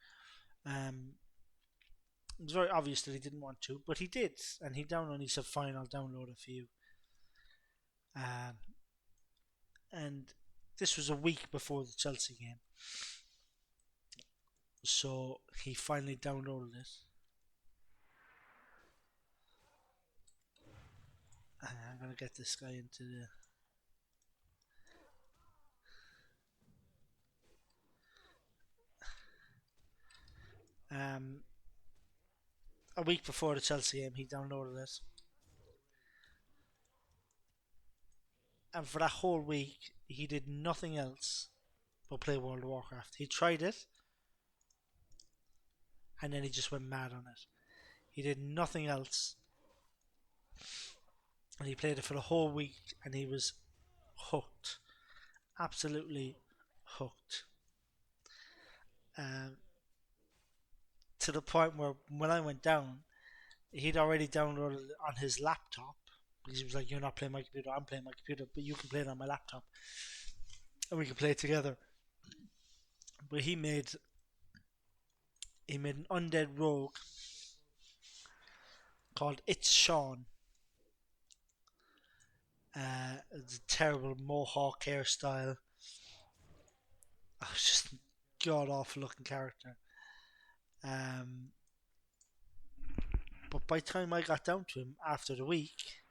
It was very obvious that he didn't want to, but he did, and he downloaded. And he said, "Fine, I'll download it for you." Um, and this was a week before the Chelsea game, so he finally downloaded it. I'm gonna get this guy into the. A week before the Chelsea game, he downloaded it, and for that whole week, he did nothing else but play World of Warcraft. He tried it, and then he just went mad on it. He did nothing else, and he played it for the whole week, and he was hooked, absolutely hooked. Um, to the point where when I went down, he'd already downloaded it on his laptop because he was like, "You're not playing my computer. I'm playing my computer, but you can play it on my laptop, and we can play it together." But he made an undead rogue called It's Sean. It's a terrible mohawk hairstyle. Oh, it's just god awful looking character. Um, but by the time I got down to him after the week,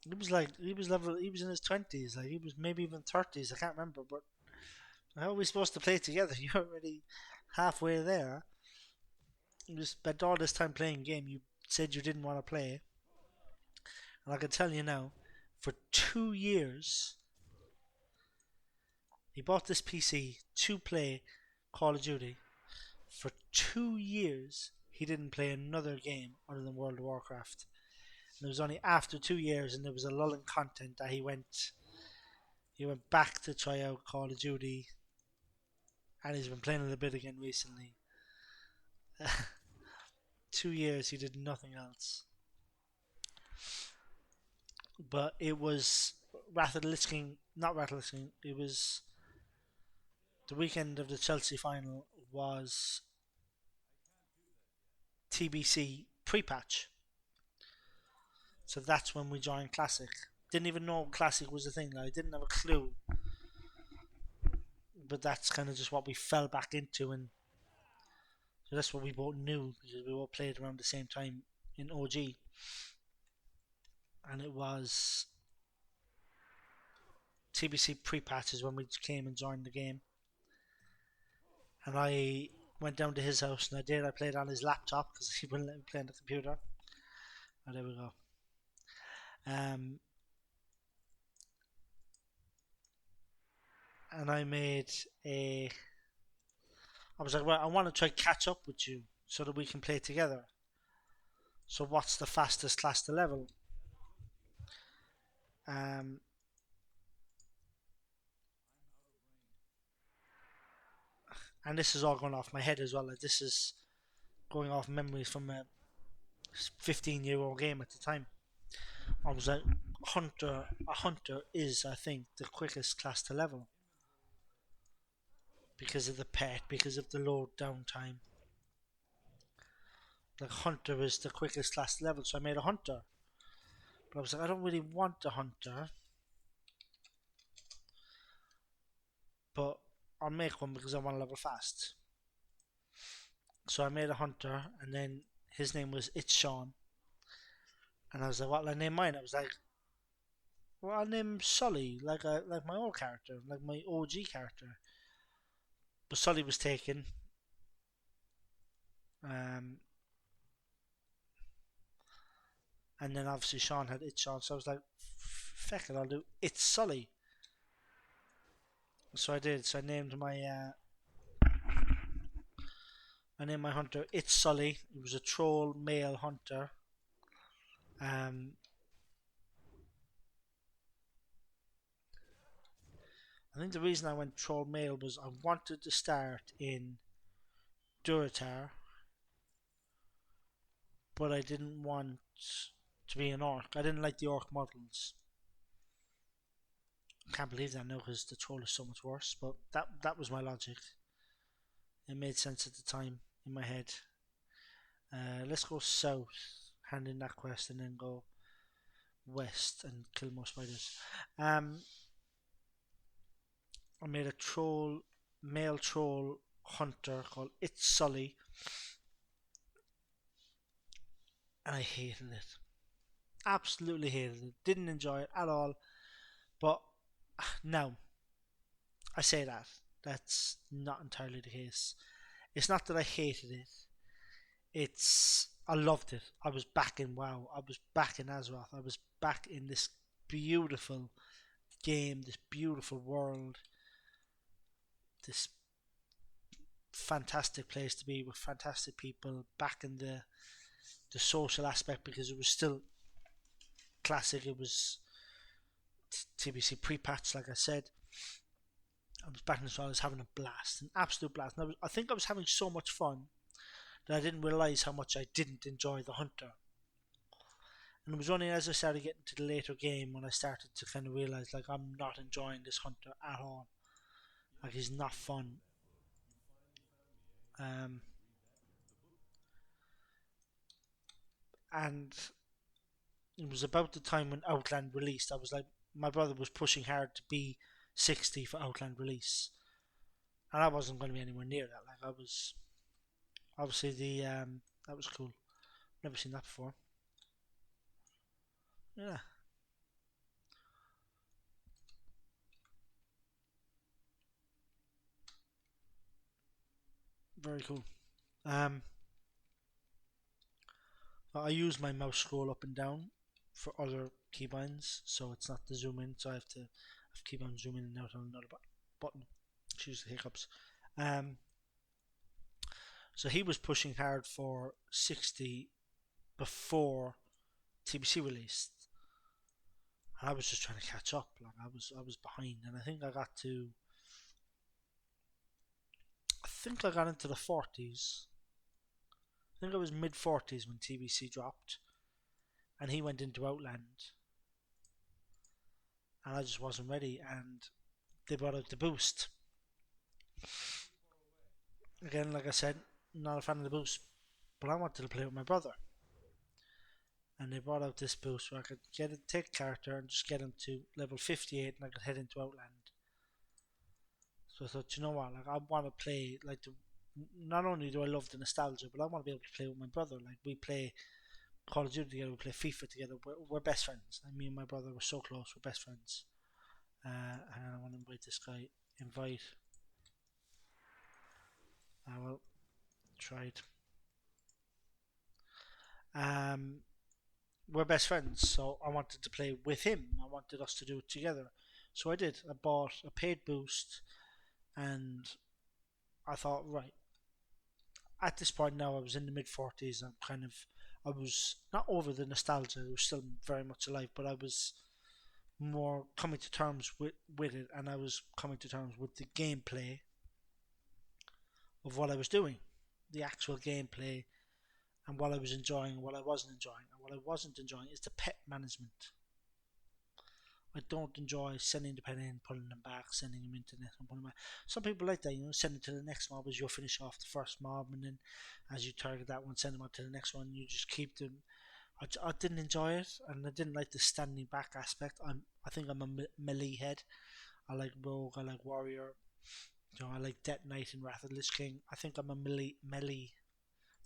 he was in his 20s, like he was maybe even 30s. I can't remember, but how are we supposed to play together? You're already halfway there. You spent all this time playing a game you said you didn't want to play, and I can tell you now, for 2 years he bought this PC to play Call of Duty. For 2 years, he didn't play another game other than World of Warcraft. And it was only after 2 years, and there was a lull in content, that he went back to try out Call of Duty, and he's been playing it a bit again recently. 2 years, he did nothing else. But it was Wrath of the Lich King, not Wrath of the Lich King. It was the weekend of the Chelsea final was TBC pre-patch. So that's when we joined Classic. Didn't even know Classic was a thing. Like, I didn't have a clue. But that's kind of just what we fell back into, and so that's what we both knew because we all played around the same time in OG, and it was TBC pre-patches when we came and joined the game, and I went down to his house and I played on his laptop because he wouldn't let me play on the computer. And there we go. Um, and I was like, well, I want to try catch up with you so that we can play together. So what's the fastest class to level? Um, and this is all going off my head as well. Like, this is going off memories from a 15-year-old game at the time. I was like, a hunter is, I think, the quickest class to level because of the pet, because of the load down time. Like, hunter is the quickest class to level, so I made a hunter. But I was like, I don't really want a hunter, but I'll make one because I want to level fast. So I made a hunter, and then his name was It's Sean. And I was like, what will I name mine? I was like, well, I'll name Sully, like my old character, like my OG character. But Sully was taken. Um, and then obviously Sean had It's Sean, so I was like, feck it, I'll do It's Sully. So I did. So I named my hunter It's Sully. It was a troll male hunter. Um, I think the reason I went troll male was I wanted to start in Duratar, but I didn't want to be an orc. I didn't like the orc models. I can't believe that now because the troll is so much worse. But that was my logic. It made sense at the time in my head. Let's go south, hand in that quest, and then go west and kill more spiders. I made a male troll hunter called It's Sully, and I hated it. Absolutely hated it. Didn't enjoy it at all. But now, I say that. That's not entirely the case. It's not that I hated it. I loved it. I was back in WoW. I was back in Azeroth. I was back in this beautiful game, this beautiful world. this fantastic place to be with fantastic people back in the social aspect because it was still classic. It was TBC pre-patch, like I said. I was back in the I was having a blast, an absolute blast. And I think I was having so much fun that I didn't realise how much I didn't enjoy the hunter. And it was only as I started getting to the later game when I started to kind of realise like I'm not enjoying this hunter at all. Like he's not fun. Um, and it was about the time when Outland released. I was like, my brother was pushing hard to be 60 for Outland release, and I wasn't going to be anywhere near that. Like I was, obviously that was cool. Never seen that before. Yeah, very cool. Um, I use my mouse scroll up and down for other keybinds, so it's not the zoom in. So I have to keep on zooming in and out on another button. Choose the hiccups. Um, so he was pushing hard for 60 before TBC released, and I was just trying to catch up. Like I was behind, and I think I got into the 40s. I think I was mid 40s when TBC dropped, and he went into Outland, and I just wasn't ready. And they brought out the boost again. Like I said, not a fan of the boost, but I wanted to play with my brother, and they brought out this boost where I could take character and just get him to level 58, and I could head into Outland. So I thought, you know what, like I want to play like the. Not only do I love the nostalgia, but I want to be able to play with my brother. Like we play Call of Duty together, we play FIFA together. We're best friends. Like me and my brother were so close. We're best friends. And I want to invite this guy. Invite. I will try it. Um, we're best friends, so I wanted to play with him. I wanted us to do it together. So I did. I bought a paid boost, and I thought, right, at this point now, I was in the mid 40s. I was not over the nostalgia. It was still very much alive, but I was more coming to terms with it, and I was coming to terms with the gameplay of what I was doing, the actual gameplay, and what I was enjoying and what I wasn't enjoying. And what I wasn't enjoying is the pet management. I don't enjoy sending the pet in, pulling them back, sending them into the next one, pulling them back. Some people like that, send it to the next mob as you'll finish off the first mob, and then as you target that one, send them on to the next one. You just keep them. I didn't enjoy it, and I didn't like the standing back aspect. I think I'm a melee head. I like rogue. I like warrior. I like Death Knight and Wrath of the Lich King. I think I'm a melee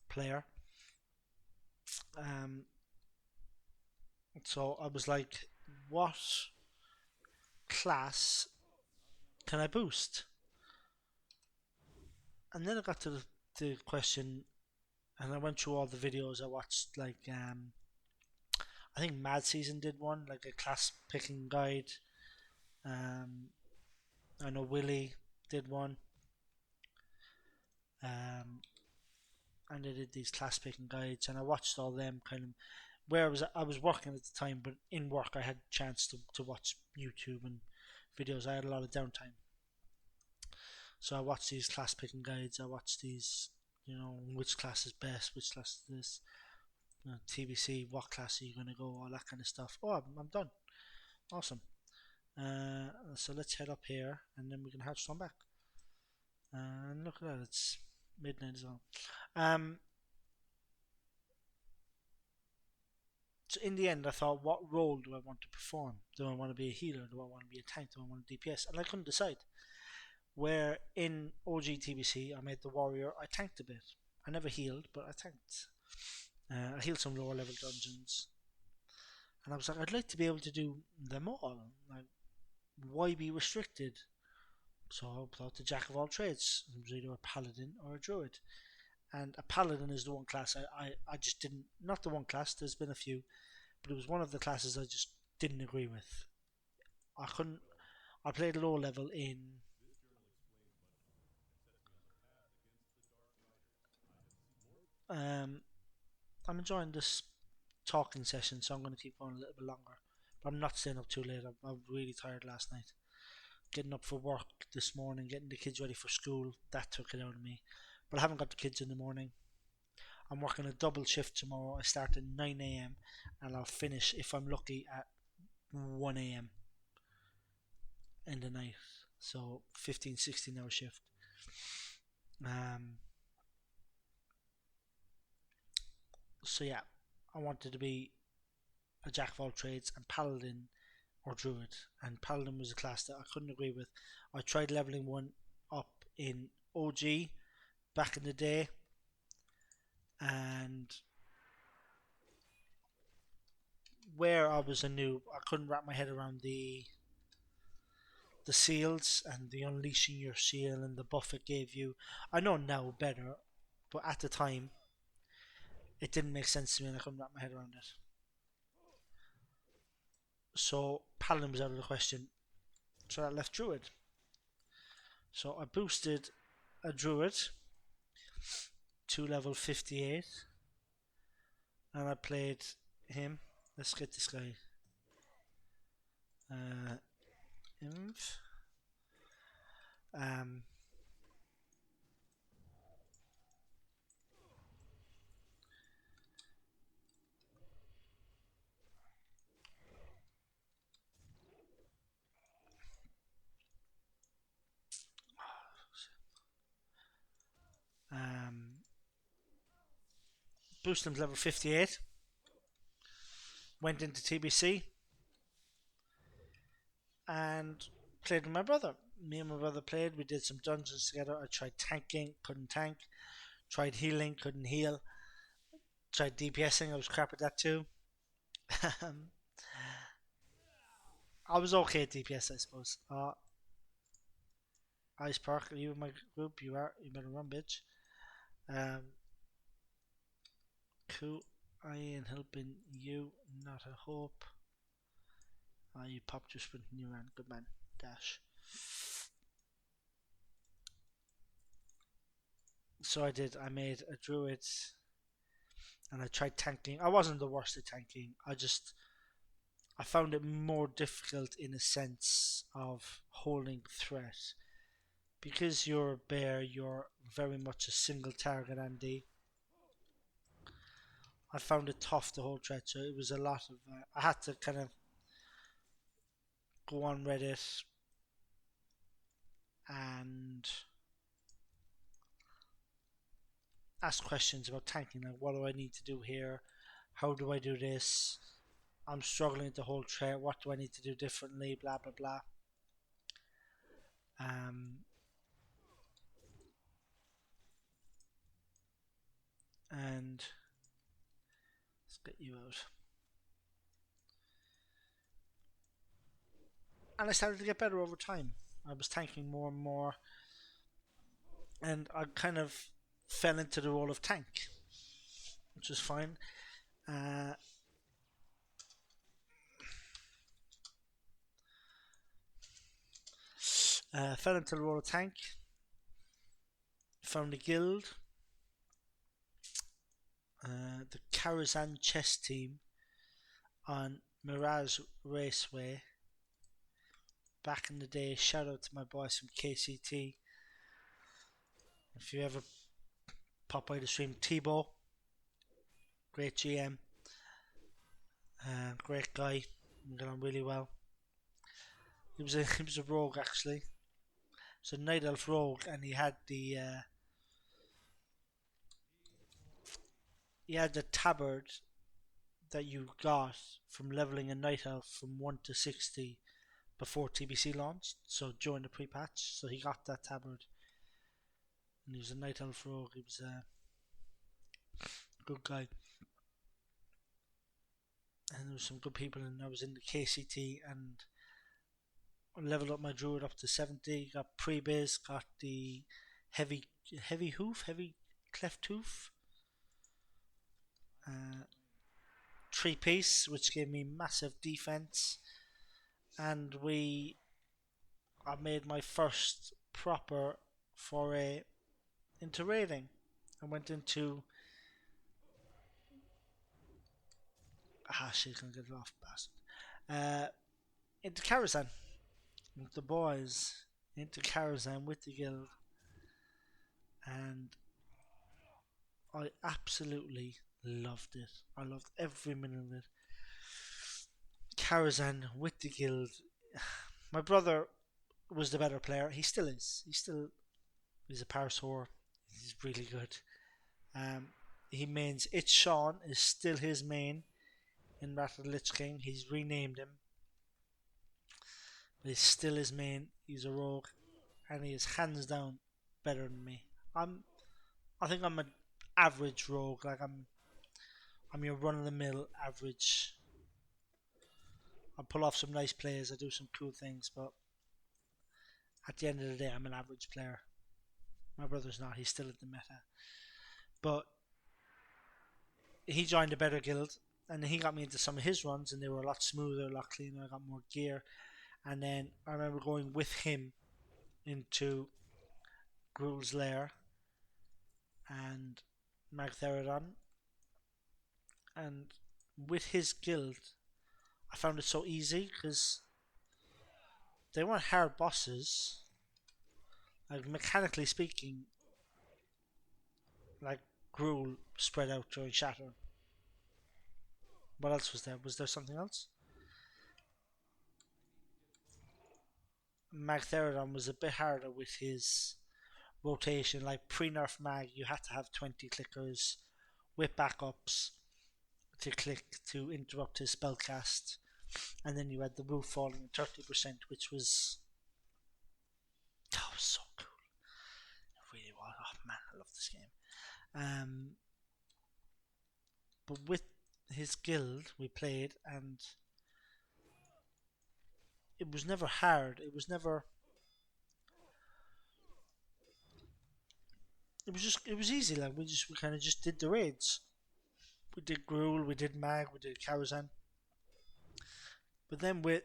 player. Um, so I was like, what class can I boost? And then I got to the question, and I went through all the videos I watched. Like, I think Mad Season did one, like a class picking guide. Um, I know Willie did one. Um, and they did these class picking guides, and I watched all them kind of. Where I was working at the time, but in work I had a chance to watch YouTube and videos. I had a lot of downtime, so I watched these class picking guides. I watched these, which class is best, which class is this, TBC, what class are you going to go, all that kind of stuff. Oh, I'm done. Awesome. So let's head up here, and then we can head strong back. And look at that, it's midnight as well. So in the end, I thought, what role do I want to perform? Do I want to be a healer? Do I want to be a tank? Do I want to DPS? And I couldn't decide. Where in OG TBC, I made the warrior. I tanked a bit. I never healed, but I tanked. I healed some lower level dungeons, and I was like, I'd like to be able to do them all. Like, why be restricted? So I thought the jack of all trades. It was either a paladin or a druid. And a paladin is the one class I just didn't. Not the one class. There's been a few, but it was one of the classes I just didn't agree with. I couldn't. I played low level in Um, I'm enjoying this talking session, so I'm going to keep going a little bit longer. But I'm not staying up too late. I'm really tired last night. Getting up for work this morning, getting the kids ready for school, that took it out of me. But I haven't got the kids in the morning. I'm working a double shift tomorrow. I start at 9 a.m. and I'll finish, if I'm lucky, at 1 a.m. in the night. So 15, 16 hour shift. Um, so yeah, I wanted to be a jack of all trades and paladin or druid, and paladin was a class that I couldn't agree with. I tried leveling one up in OG back in the day, and where I was a noob, I couldn't wrap my head around the seals and the unleashing your seal and the buff it gave you. I know now better, but at the time it didn't make sense to me and I couldn't wrap my head around it. So paladin was out of the question, so I left druid. So I boosted a druid to level 58 and I played him. Let's get this guy. Inv. Um, um, boosted him to level 58. Went into TBC and played with my brother. Me and my brother played. We did some dungeons together. I tried tanking, couldn't tank. Tried healing, couldn't heal. Tried DPSing, I was crap at that too. I was okay at DPS, I suppose. Ice Park, are you in my group? You are. You better run, bitch. Um, cool. I ain't helping you, not a hope. You popped your sprint and you ran. Good man. Dash. So I did. I made a druid and I tried tanking. I wasn't the worst at tanking. I found it more difficult in a sense of holding threat. Because you're a bear, you're very much a single target, Andy. I found it tough to hold threat, so it was a lot of. I had to kind of go on Reddit and ask questions about tanking, like what do I need to do here? How do I do this? I'm struggling to hold threat. What do I need to do differently? Blah blah blah. Um, and let's get you out. And I started to get better over time. I was tanking more and more, and I kind of fell into the role of tank, which was fine. Uh, fell into the role of tank. Found a guild, the Karazhan chess team on Mirage Raceway. Back in the day, shout out to my boys from KCT. If you ever pop by the stream, Tebow, great GM, great guy, we got on really well. He was a rogue actually. It's a night elf rogue, and he had the tabard that you got from leveling a night elf from 1 to 60 before TBC launched, so during the pre-patch. So he got that tabard, and he was a night elf rogue. He was a good guy, and there was some good people. And I was in the KCT and leveled up my druid up to 70. Got pre-biz, got the heavy heavy cleft hoof, uh, 3 piece, which gave me massive defense, and I made my first proper foray into raiding. I went into Ah, shit, can't get it off, bastard. Into Karazhan. With the boys. Into Karazhan with the guild. And I absolutely loved it. I loved every minute of it. Karazhan with the guild. My brother was the better player. He still is. He's a Parasaur. He's really good. He mains It's Sean is still his main in Wrath of the Lich King. He's renamed him, but he's still his main. He's a rogue, and he is hands down better than me. I think I'm an average rogue. Like I'm your run of the mill average. I pull off some nice plays. I do some cool things, but at the end of the day, I'm an average player. My brother's not. He's still at the meta, but he joined a better guild, and he got me into some of his runs, and they were a lot smoother, a lot cleaner. I got more gear, and then I remember going with him into Gruul's Lair and Magtheridon, and with his guild, I found it so easy because they weren't hard bosses. Like mechanically speaking, like Gruul spread out during Shatter. What else was there? Was there something else? Magtheridon was a bit harder with his rotation. Like pre-nerf Mag, you had to have 20 clickers with backups to click to interrupt his spellcast, and then you had the roof falling 30%, which was so cool. It really was. Oh man, I love this game. But with his guild, we played, and it was never hard. It was never. It was easy. Like we kind of just did the raids. We did Gruul, we did Mag, we did Karazhan. But then with,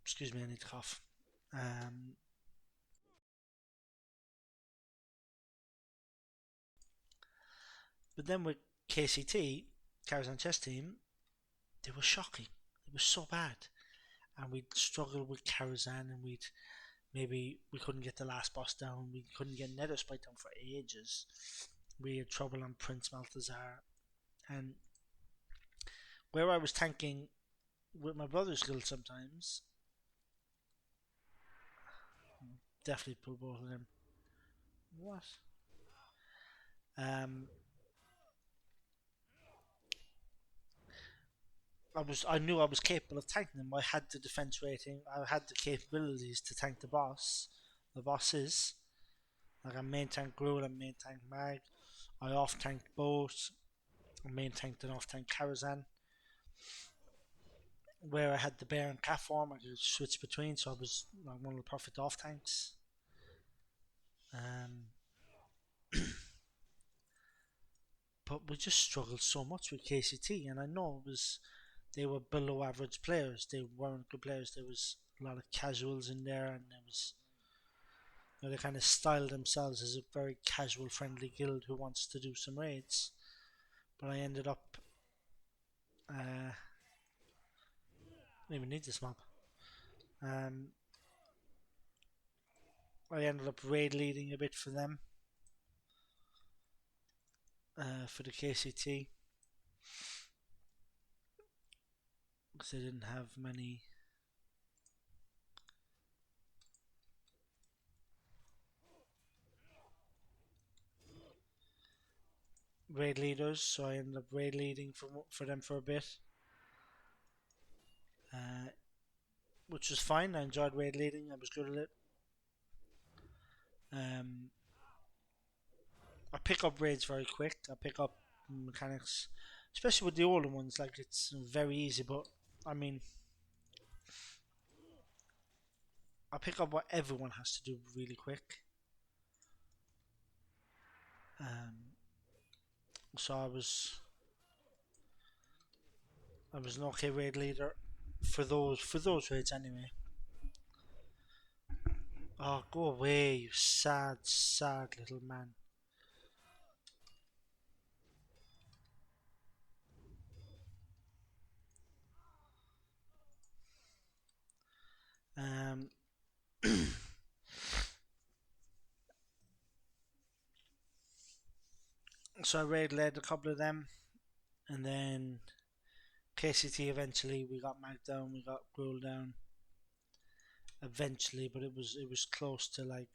excuse me, I need to cough. But then with KCT, Karazhan Chess Team, they were shocking. It was so bad, and we'd struggle with Karazhan, and we couldn't get the last boss down. We couldn't get Netherspite down for ages. We had trouble on Prince Malthazar, and where I was tanking with my brother's guild sometimes, definitely pull both of them. What? Um, I knew I was capable of tanking them. I had the defense rating. I had the capabilities to tank the bosses. Like I main tank Gruul and main tank Mag. I off tanked both. I main tanked and off tanked Karazhan. Where I had the bear and cat form, I could switch between, so I was like one of the perfect off tanks. Um, but we just struggled so much with KCT, and I know they were below average players. They weren't good players. There was a lot of casuals in there, and there was they kind of styled themselves as a very casual, friendly guild who wants to do some raids. But I ended up, I don't even need this map. Um, I ended up raid leading a bit for them, for the KCT, because they didn't have many raid leaders, so I ended up raid leading for them for a bit, uh, which was fine. I enjoyed raid leading. I was good at it. Um, I pick up raids very quick. I pick up mechanics, especially with the older ones. Like it's very easy, but I mean, I pick up what everyone has to do really quick. Um, so I was an okay raid leader for those raids anyway. Oh, go away, you sad, sad little man. Um, so I raid led a couple of them, and then KCT eventually we got Mag down, we got Gruel down. Eventually, but it was close to like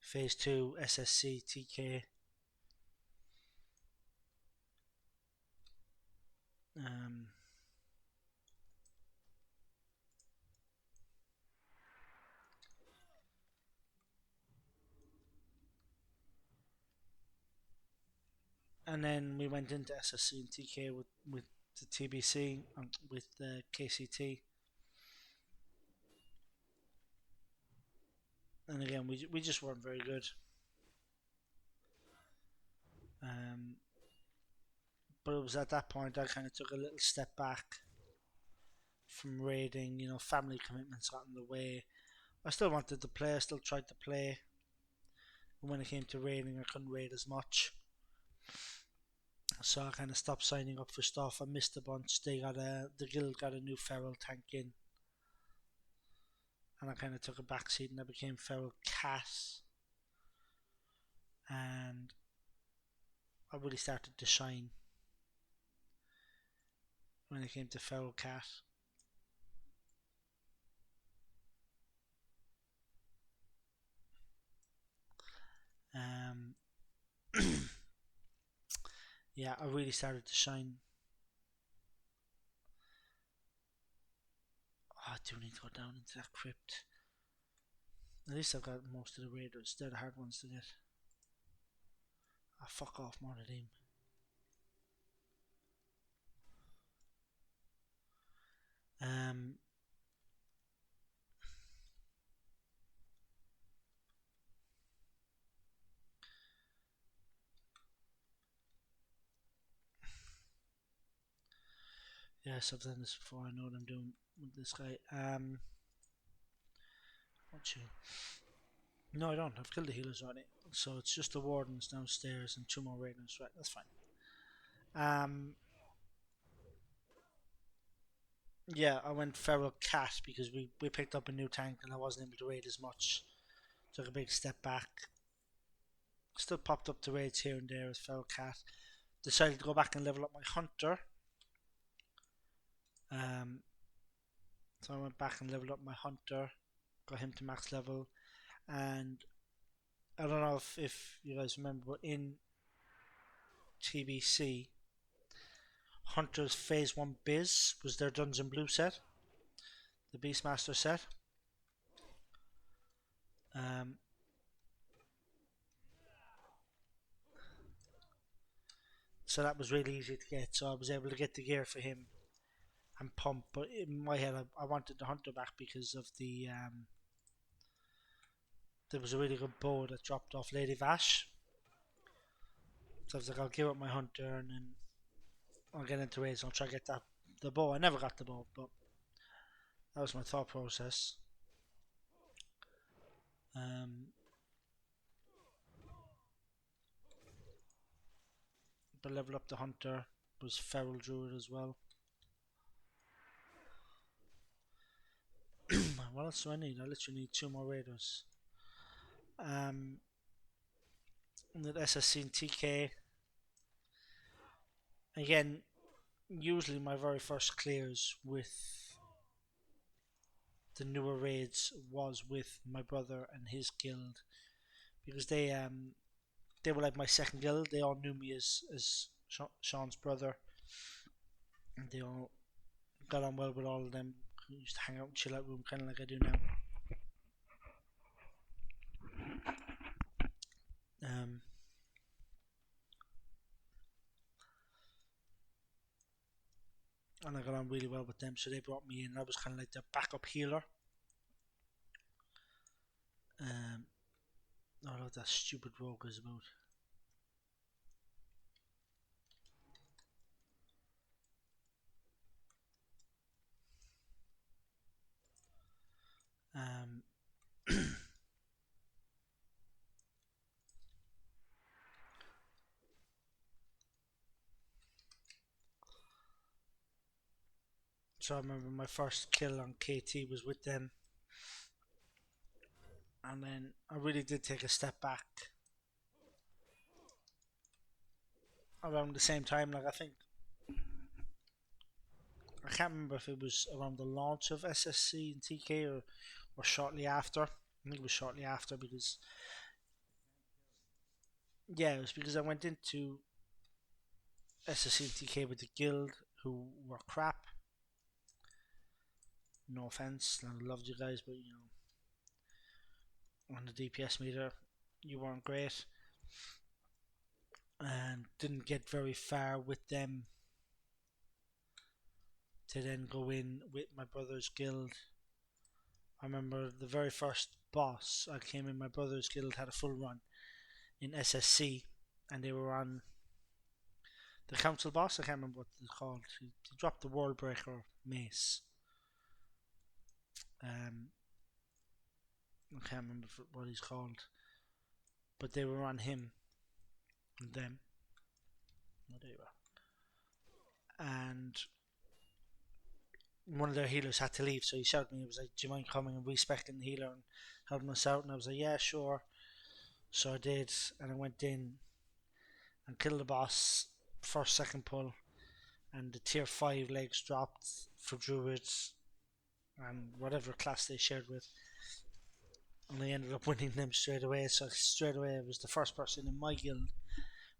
phase 2 SSC TK. Um, and then we went into SSC and TK with the TBC with the KCT. And again, we just weren't very good. But it was at that point I kind of took a little step back from raiding. You know, family commitments got in the way. I still wanted to play. I still tried to play. And when it came to raiding, I couldn't raid as much. So I kind of stopped signing up for stuff. I missed a bunch. The guild got a new feral tank in, and I kind of took a backseat and I became feral cat. And I really started to shine when it came to feral cat. Um, yeah, I really started to shine. Oh, I do need to go down into that crypt. At least I've got most of the raiders. They're the hard ones to get. Oh, fuck off, Monadim. Um, yes, I've done this before. I know what I'm doing with this guy. What you? No, I don't. I've killed the healers already. So it's just the wardens downstairs and 2 more raiders. Right, that's fine. Yeah, I went feral cat because we picked up a new tank and I wasn't able to raid as much. Took a big step back. Still popped up to raids here and there as feral cat. Decided to go back and level up my hunter. So I went back and leveled up my hunter, got him to max level, and I don't know if you guys remember, but in TBC, Hunter's Phase 1 Biz was their Dungeon Blue set, the Beastmaster set. Um, so that was really easy to get, so I was able to get the gear for him and pump, but in my head I wanted the Hunter back because of there was a really good bow that dropped off Lady Vash. So I was like, I'll give up my Hunter and then I'll get into raids and I'll try to get the bow. I never got the bow, but that was my thought process. Um, but level up the hunter was feral druid as well. What else do I need? I literally need 2 more raiders. The SSC and TK. Again, usually my very first clears with the newer raids was with my brother and his guild because they were like my second guild. They all knew me as Sean's brother, and they all got on well with all of them. We used to hang out and chill out room, kind of like I do now. Um, and I got on really well with them, so they brought me in. I was kind of like their backup healer. I don't know what that stupid rogue is about. Um, So I remember my first kill on KT was with them, and then I really did take a step back around the same time. Like I can't remember if it was around the launch of SSC and TK or shortly after. I think it was shortly after because yeah, it was because I went into SSC and TK with the guild who were crap. No offense, I loved you guys, but on the DPS meter, you weren't great, and didn't get very far with them. To then go in with my brother's guild. I remember the very first boss I came in, my brother's guild had a full run in SSC, and they were on the council boss. I can't remember what it's called. He dropped the World Breaker mace. I can't remember what he's called, but they were on him and them. Oh, there you are. And one of their healers had to leave, so he shouted at me. He was like, "Do you mind coming and respecting the healer and helping us out?" And I was like, "Yeah, sure." So I did, and I went in and killed the boss first, second pull, and the tier 5 legs dropped for druids and whatever class they shared with, and I ended up winning them straight away. So straight away I was the first person in my guild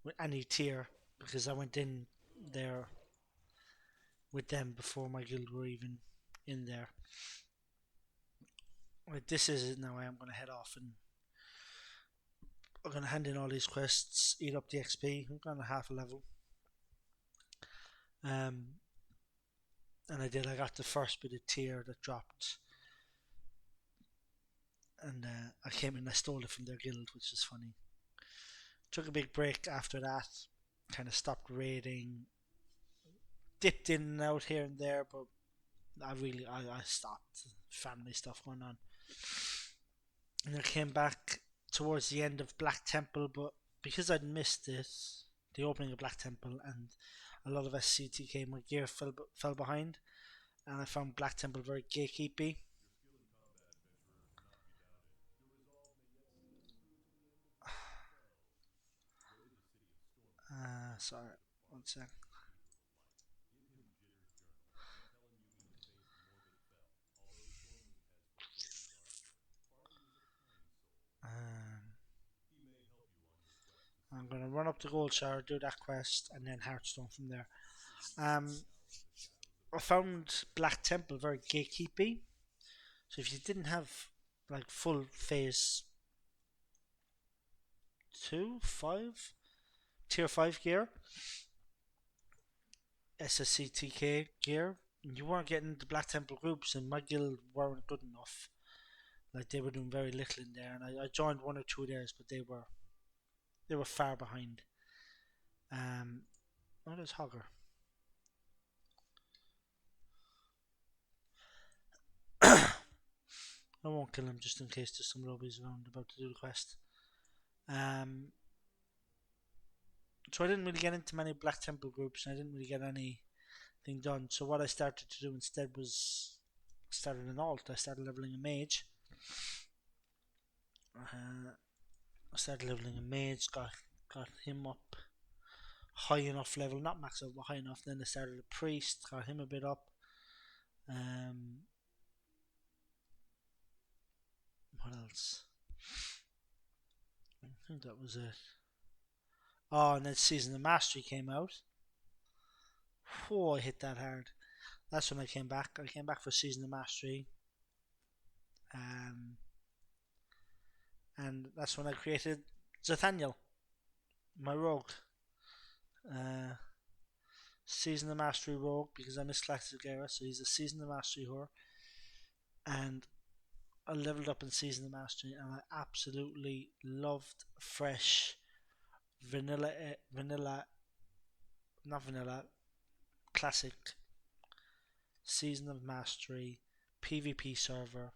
with any tier because I went in there with them before my guild were even in there. Right, this is it now. I am going to head off and I'm going to hand in all these quests, eat up the XP. I'm going to half a level. And I did. I got the first bit of tier that dropped, and I came in. I stole it from their guild, which is funny. Took a big break after that. Kind of stopped raiding. Dipped in and out here and there, but I stopped. Family stuff going on, and I came back towards the end of Black Temple, but because I'd missed it, the opening of Black Temple, and a lot of SCTK, my gear fell behind, and I found Black Temple very gatekeepy. Sorry, one sec. Um, I'm gonna run up to Gold Shower, do that quest, and then Hearthstone from there. Um, I found Black Temple very gatekeepy. So if you didn't have like full phase 2, 5, tier 5 gear, SSCTK gear, you weren't getting the Black Temple groups, and my guild weren't good enough. Like they were doing very little in there, and I joined one or two of theirs, but they were far behind. Oh, there's Hogger. I won't kill him just in case there's some lobbies around about to do the quest. Um, so I didn't really get into many Black Temple groups, and I didn't really get anything done. So what I started to do instead was started an alt. I started leveling a mage. I started leveling a mage, got him up high enough level, not max level, but high enough. Then I started a priest, got him a bit up. What else? I think that was it. Oh, and then Season of Mastery came out. Oh, I hit that hard. That's when I came back. I came back for Season of Mastery. Um, and that's when I created Zathaniel, my rogue. Uh, Season of Mastery rogue because I missed Classic Era, so he's a Season of Mastery whore. And I leveled up in Season of Mastery, and I absolutely loved fresh vanilla, not vanilla, classic Season of Mastery PvP server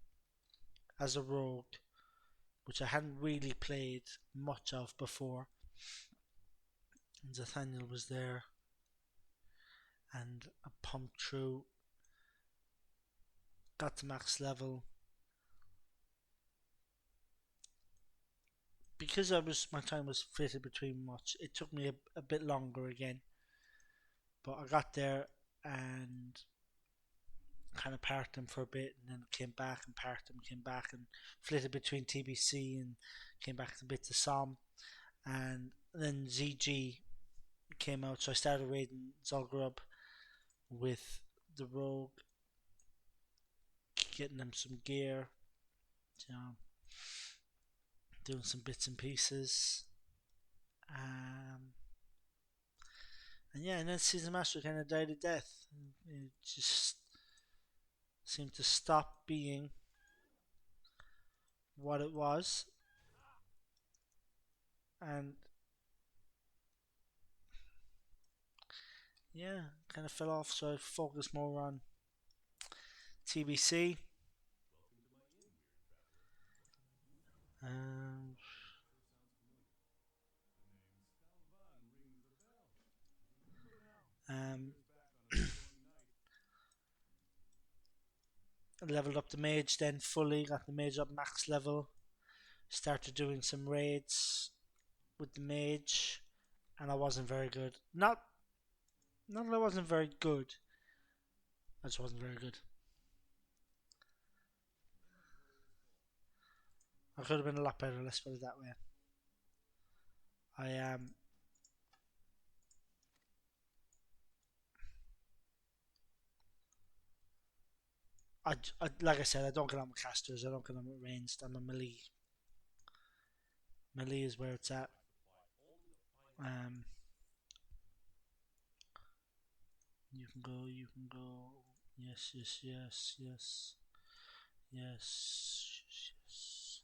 as a rogue, which I hadn't really played much of before. And Zathaniel was there, and I pumped through got to max level. Because my time was fitted between much, it took me a bit longer again. But I got there and kind of parked them for a bit, and then came back and parked them, came back and flitted between TBC and came back a bit to SOM, and then ZG came out, so I started raiding Zul'Gurub with the Rogue, getting them some gear, you know, doing some bits and pieces, and yeah, and then Season Master kind of died a death. It just seemed to stop being what it was, and yeah, kind of fell off. So I focused more on TBC. Um, um, Leveled up the mage then fully, got the mage up max level, started doing some raids with the mage, and I wasn't very good. Not that I wasn't very good, I just wasn't very good. I could have been a lot better, let's put it that way. I like I said, I don't get on with casters, I don't get on with ranged, I'm a melee. Melee is where it's at. Um, you can go, you can go. Yes, yes, yes, yes. Yes, yes, yes.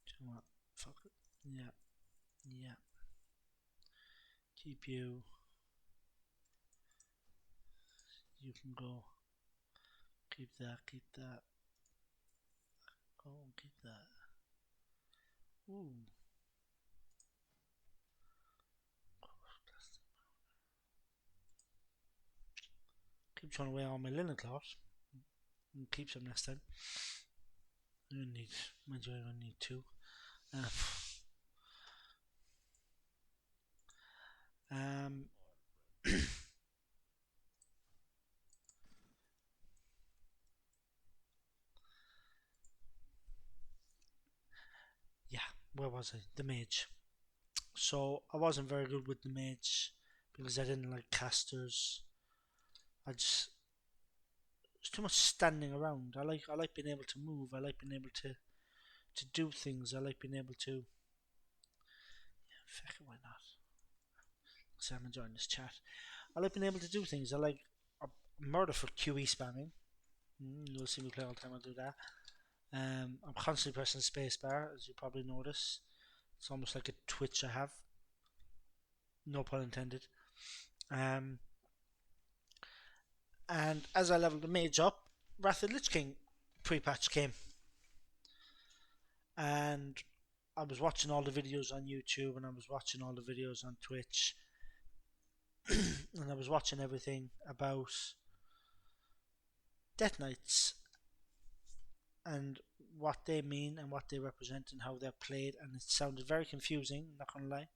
Do you know what? Fuck it. Yeah, yeah. Keep you. You can go. Keep that, keep that. Oh, keep that. Ooh. Keep trying to wear all my linen cloths. And keep some next time. I don't need, mind you, I don't need two. Um, um yeah, where was I? The mage. So I wasn't very good with the mage because I didn't like casters. I just It's too much standing around. I like being able to move. I like being able to do things. I like being able to. Yeah, fuck it, why not? So I'm enjoying this chat. I like being able to do things. I like a murder for QE spamming. You'll see me play all the time. I'll do that. I'm constantly pressing spacebar, as you probably notice. It's almost like a twitch I have. No pun intended. Um, and as I leveled the mage up, Wrath of the Lich King pre-patch came, and I was watching all the videos on YouTube, and I was watching all the videos on Twitch, and I was watching everything about Death Knights and what they mean and what they represent and how they're played, and it sounded very confusing, not gonna lie.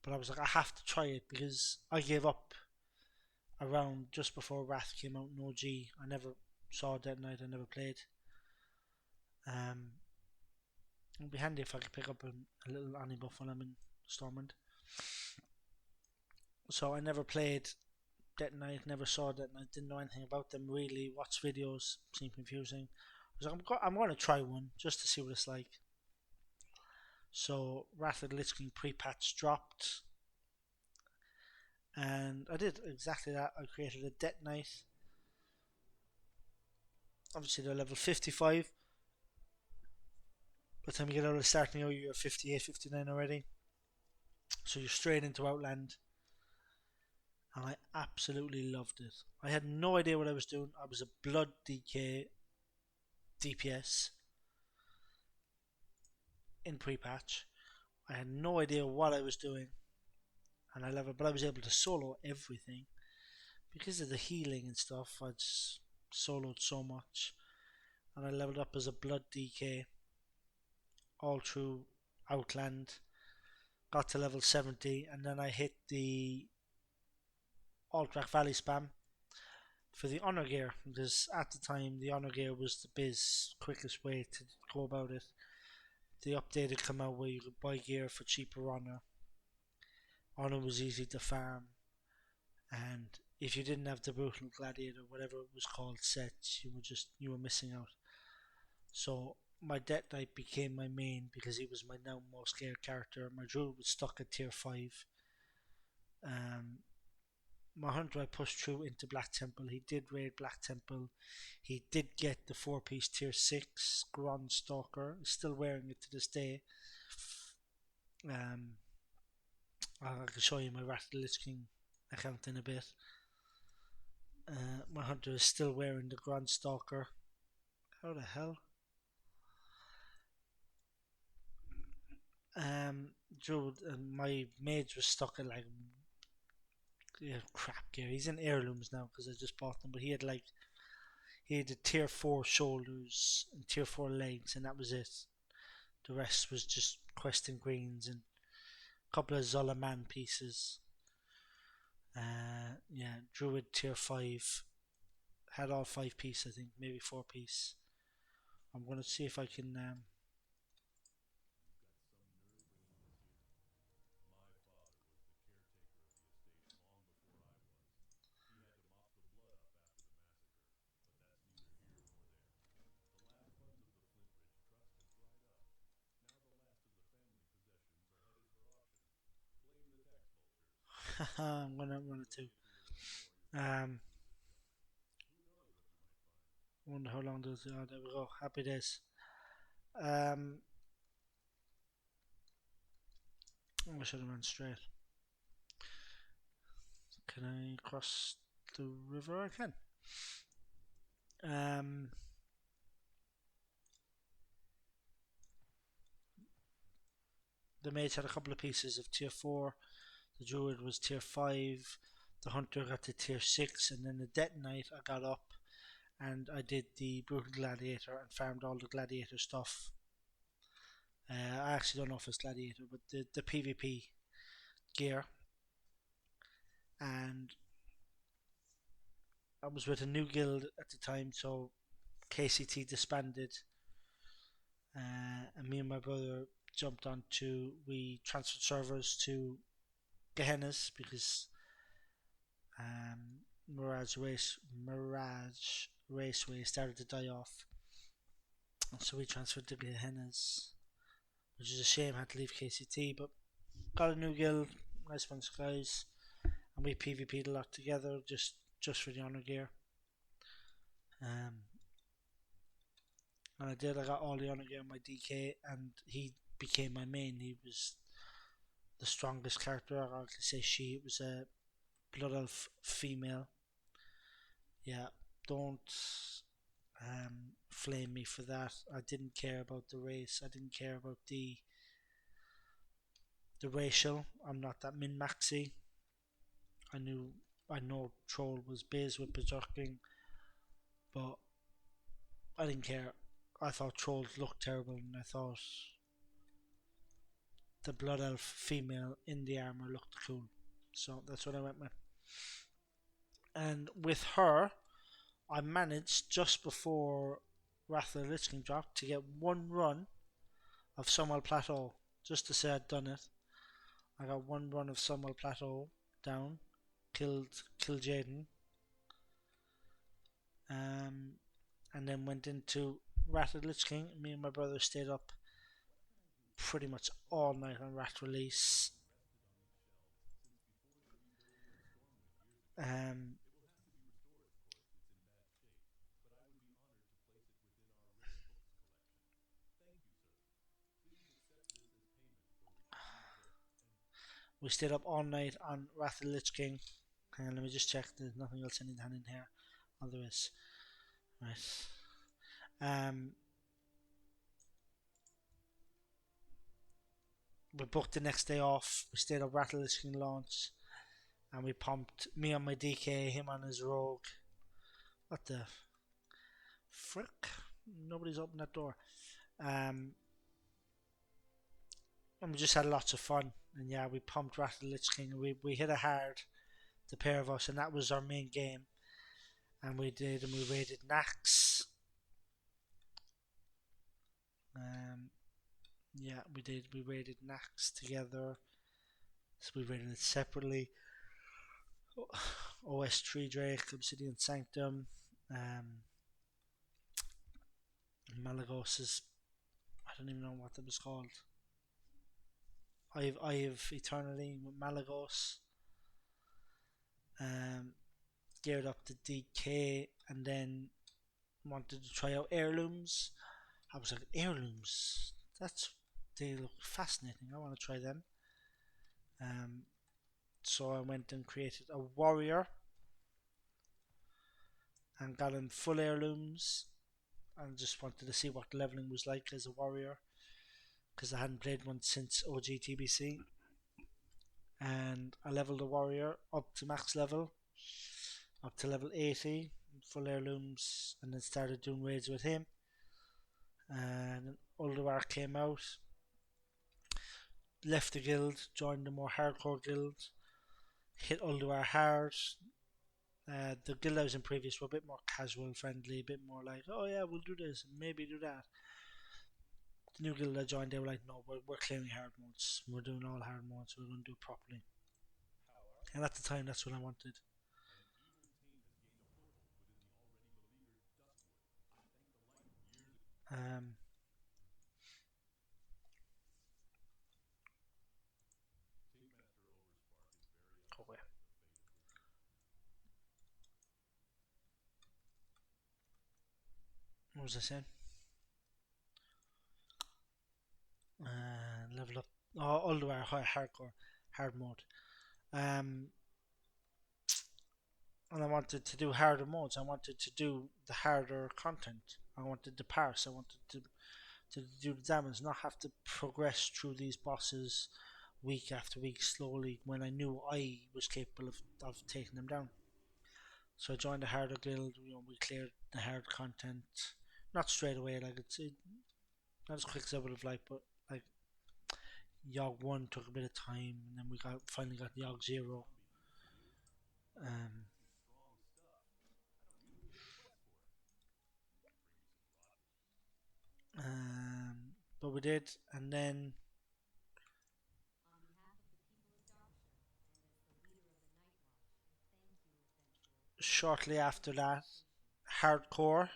But I was like, I have to try it because I gave up around just before Wrath came out in OG. I never saw Death Knight, I never played. It'd be handy if I could pick up a little Annie buff when I'm in Stormwind. So I never played Death Knight, never saw Death Knight, didn't know anything about them really. Watched videos, seemed confusing. I was like, I'm going to try one just to see what it's like. So Wrath of the Lich King pre-patch dropped, and I did exactly that. I created a Death Knight. Obviously, they're level 55. By the time you get out of the starting area, you're 58, 59 already. So you're straight into Outland, and I absolutely loved it. I had no idea what I was doing. I was a blood DK DPS in pre-patch. I had no idea what I was doing, and I leveled, but I was able to solo everything because of the healing and stuff. I just soloed so much, and I leveled up as a blood DK all through Outland. Got to level 70, and then I hit the Alterac Valley spam for the honor gear, because at the time the honor gear was the quickest way to go about it. The update had come out where you could buy gear for cheaper honor. Honor was easy to farm, and if you didn't have the brutal gladiator, whatever it was called, sets, you were missing out. So my Death Knight became my main because he was my now most scared character. My druid was stuck at tier 5. My hunter I pushed through into Black Temple. He did raid Black Temple. He did get the 4-piece tier 6 Grand Stalker. He's still wearing it to this day. I can show you my Wrath of the Lich King account in a bit. My hunter is still wearing the Grand Stalker. How the hell? Dude, my mage was stuck at like crap gear. He's in heirlooms now because I just bought them, but he had the tier 4 shoulders and tier 4 legs, and that was it. The rest was just questing greens and a couple of Zolaman pieces. Yeah, druid tier 5 had all 5 piece, I think, maybe 4 piece. I'm gonna see if I can. I'm gonna run it too. Um, wonder how long does it? Oh, there we go. Happy days. Um, I should have run straight. Can I cross the river? I can. The mage had a couple of pieces of tier 4. The druid was tier 5. The hunter got to tier 6, and then the Death Knight I got up, and I did the brutal gladiator and farmed all the gladiator stuff. I actually don't know if it's gladiator, but the PvP gear. And I was with a new guild at the time, so KCT disbanded, and me and my brother jumped onto. We transferred servers to Gehenna's because Mirage Raceway started to die off, so we transferred to Gehenna's, which is a shame. Had to leave KCT, but got a new guild, nice bunch of guys, and we PvP'd a lot together just for the honor gear. And I got all the honor gear on my DK, and he became my main. He was the strongest character. I can say she. It was a blood elf female. Yeah, don't flame me for that. I didn't care about the race. I didn't care about the racial. I'm not that min maxy. I know troll was biz with berserking, but I didn't care. I thought trolls looked terrible, and I thought the blood elf female in the armor looked cool. So that's what I went with. And with her, I managed just before Wrath of the Lich King dropped to get one run of Sumwell Plateau, just to say I'd done it. I got one run of Sumwell Plateau down, killed Jaden, and then went into Wrath of the Lich King. Me and my brother stayed up pretty much all night on Rat release. Um, we stayed up all night on Wrath of the Lich King. Hang on, let me just check. There's nothing else I need to hand in here. Oh, there is. Right. Um, we booked the next day off. We stayed at Rattleless King launch, and we pumped me on my DK, him on his rogue. What the frick? Nobody's opened that door. And we just had lots of fun. And yeah, we pumped Rattle Lich King. We hit it hard, the pair of us, and that was our main game. And we raided Nax. Yeah, we did. We raided Nax together. So we raided it separately. OS3 Drake, Obsidian Sanctum, Malagos is, I don't even know what that was called. Eye of Eternity with Malagos. Geared up to DK, and then wanted to try out heirlooms. I was like, heirlooms? They look fascinating. I want to try them. So I went and created a warrior and got him full heirlooms, and just wanted to see what leveling was like as a warrior, because I hadn't played one since OG TBC. And I leveled the warrior up to max level, up to level 80, full heirlooms, and then started doing raids with him. And Ulduar came out, left the guild, joined the more hardcore guild, hit Ulduar hard. The guild I was in previous were a bit more casual, friendly, a bit more like, oh yeah, we'll do this, maybe do that. The new guild I joined, they were like, no, we're clearing hard modes, we're doing all hard modes, we're going to do it properly. And at the time, that's what I wanted. Um, oh wait. What was I saying? Level up. Oh, all the way hardcore, hard mode. Um, and I wanted to do harder modes. I wanted to do the harder content. I wanted to parse. I wanted to do the damage, not have to progress through these bosses week after week slowly when I knew I was capable of taking them down. So I joined the harder guild. We cleared the hard content, not straight away. Like not as quick as I would have liked, but like Yogg 1 took a bit of time, and then we finally got Yogg 0. Um, but we did, and then shortly after that, hardcore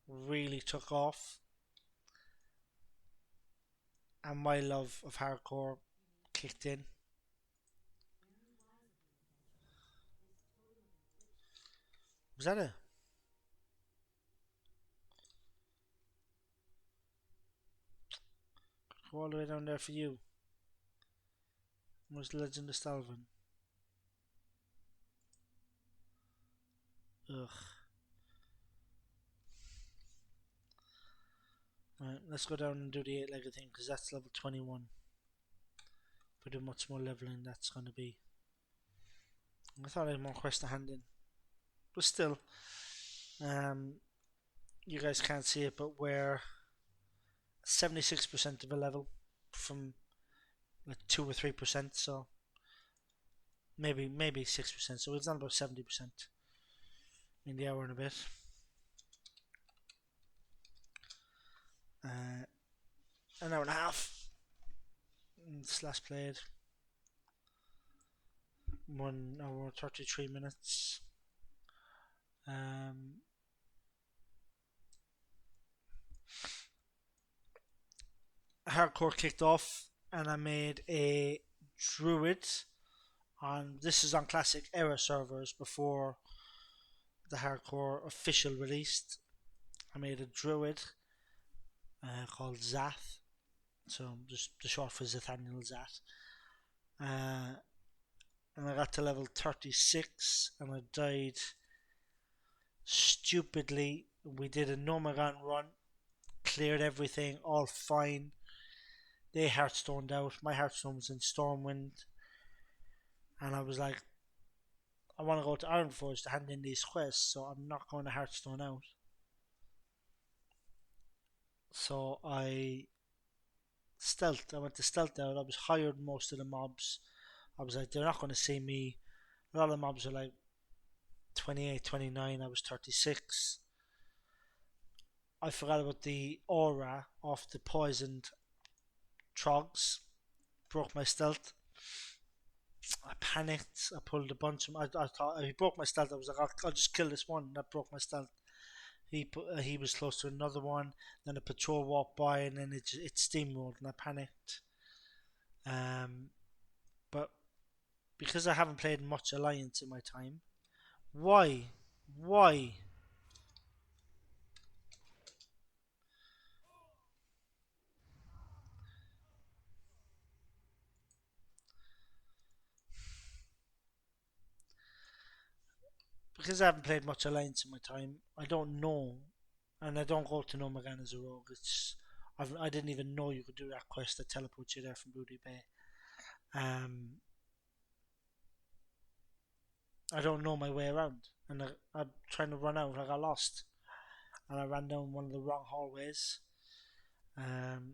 really took off, and my love of hardcore kicked in. Was that it? Go all the way down there for you. Was Legend of Stalvin? Ugh. Right, let's go down and do the 8-legged thing, because that's level 21. But how much more leveling that's going to be. I thought I had more quests to hand in. But still, um, you guys can't see it, but we're 76% of a level from like 2 or 3%, so maybe 6%. So we've done about 70% in the hour and a bit. An hour and a half. Slash played. 1 hour 33 minutes. Hardcore kicked off, and I made a druid. This is on classic era servers before the hardcore official released. I made a druid called Zath, so just the short for Zathaniel Zath. And I got to level 36, and I died stupidly. We did a Nomagon run, cleared everything, all fine. they hearthstoned out. My hearthstone was in Stormwind, and I was like, I want to go to Ironforge to hand in these quests, so I'm not going to hearthstone out. So I went to stealth out. I was higher than most of the mobs. I was like, they're not going to see me. A lot of the mobs are like 28, 29. I was 36. I forgot about the aura of the poisoned trogs. Broke my stealth. I panicked. I pulled a bunch of. I thought he broke my stealth. I was like, I'll just kill this one. That broke my stealth. He was close to another one. Then a patrol walked by, and then it steamrolled, and I panicked. Um, but because I haven't played much Alliance in my time, why, why? Because I haven't played much Alliance in my time, I don't know, and I don't go to Nomagan as a rogue. I didn't even know you could do that quest that teleports you there from Booty Bay. I don't know my way around, and I'm trying to run out. I got lost, and I ran down one of the wrong hallways. And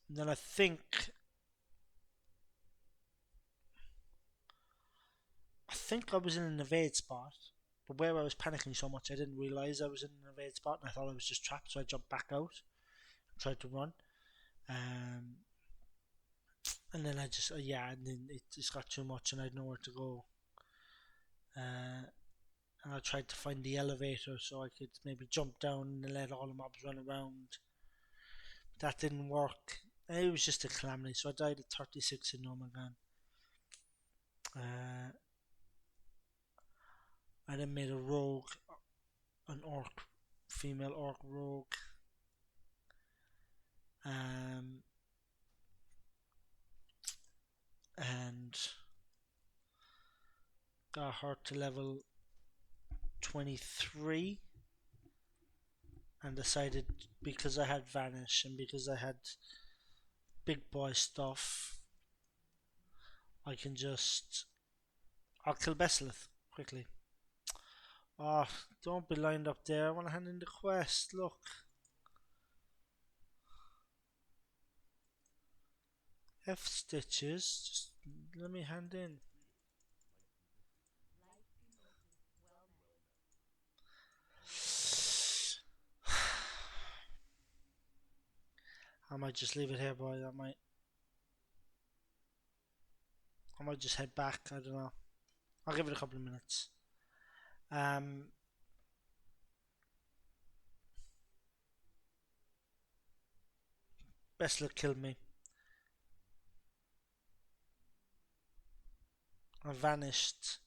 then I think I was in an evade spot, but where I was panicking so much, I didn't realize I was in an evade spot, and I thought I was just trapped. So I jumped back out, and tried to run, um, and then and then it just got too much, and I had nowhere to go. Uh, and I tried to find the elevator so I could maybe jump down and let all the mobs run around. But that didn't work. It was just a calamity. So I died at 36 in Nomagan. Uh, I then made a rogue, an orc, female orc rogue. Um, and got her to level 23 and decided, because I had Vanish and because I had big boy stuff, I'll kill Besselith quickly. Oh, don't be lined up there. I want to hand in the quest. Look. F stitches. Just let me hand in. I might just leave it here, boy. I might just head back. I don't know. I'll give it a couple of minutes. Um, Best luck killed me. I vanished,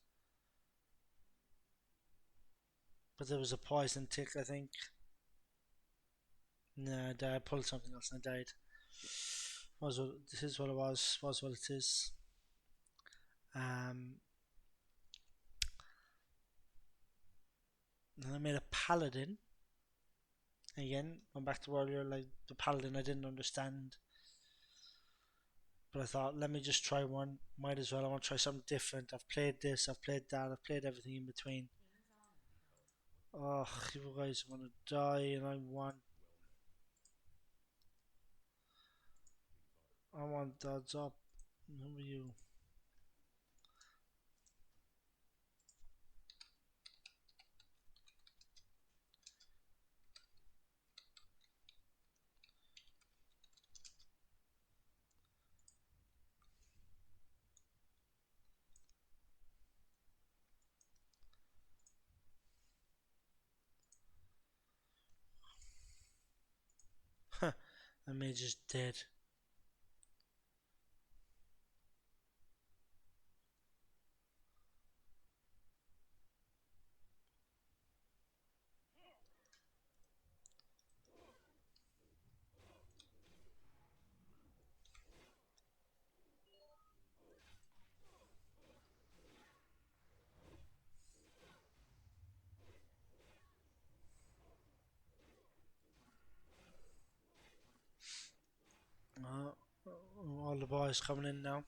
but there was a poison tick, I think. No, I pulled something else and I died. This is what it was. Was what it is. Um, and I made a paladin. Again, going back to earlier, like the paladin, I didn't understand. But I thought, let me just try one. Might as well. I want to try something different. I've played this, I've played that, I've played everything in between. Oh, you guys want to die, and I want odds up. Who are you? The mage is dead. All the boys coming in now.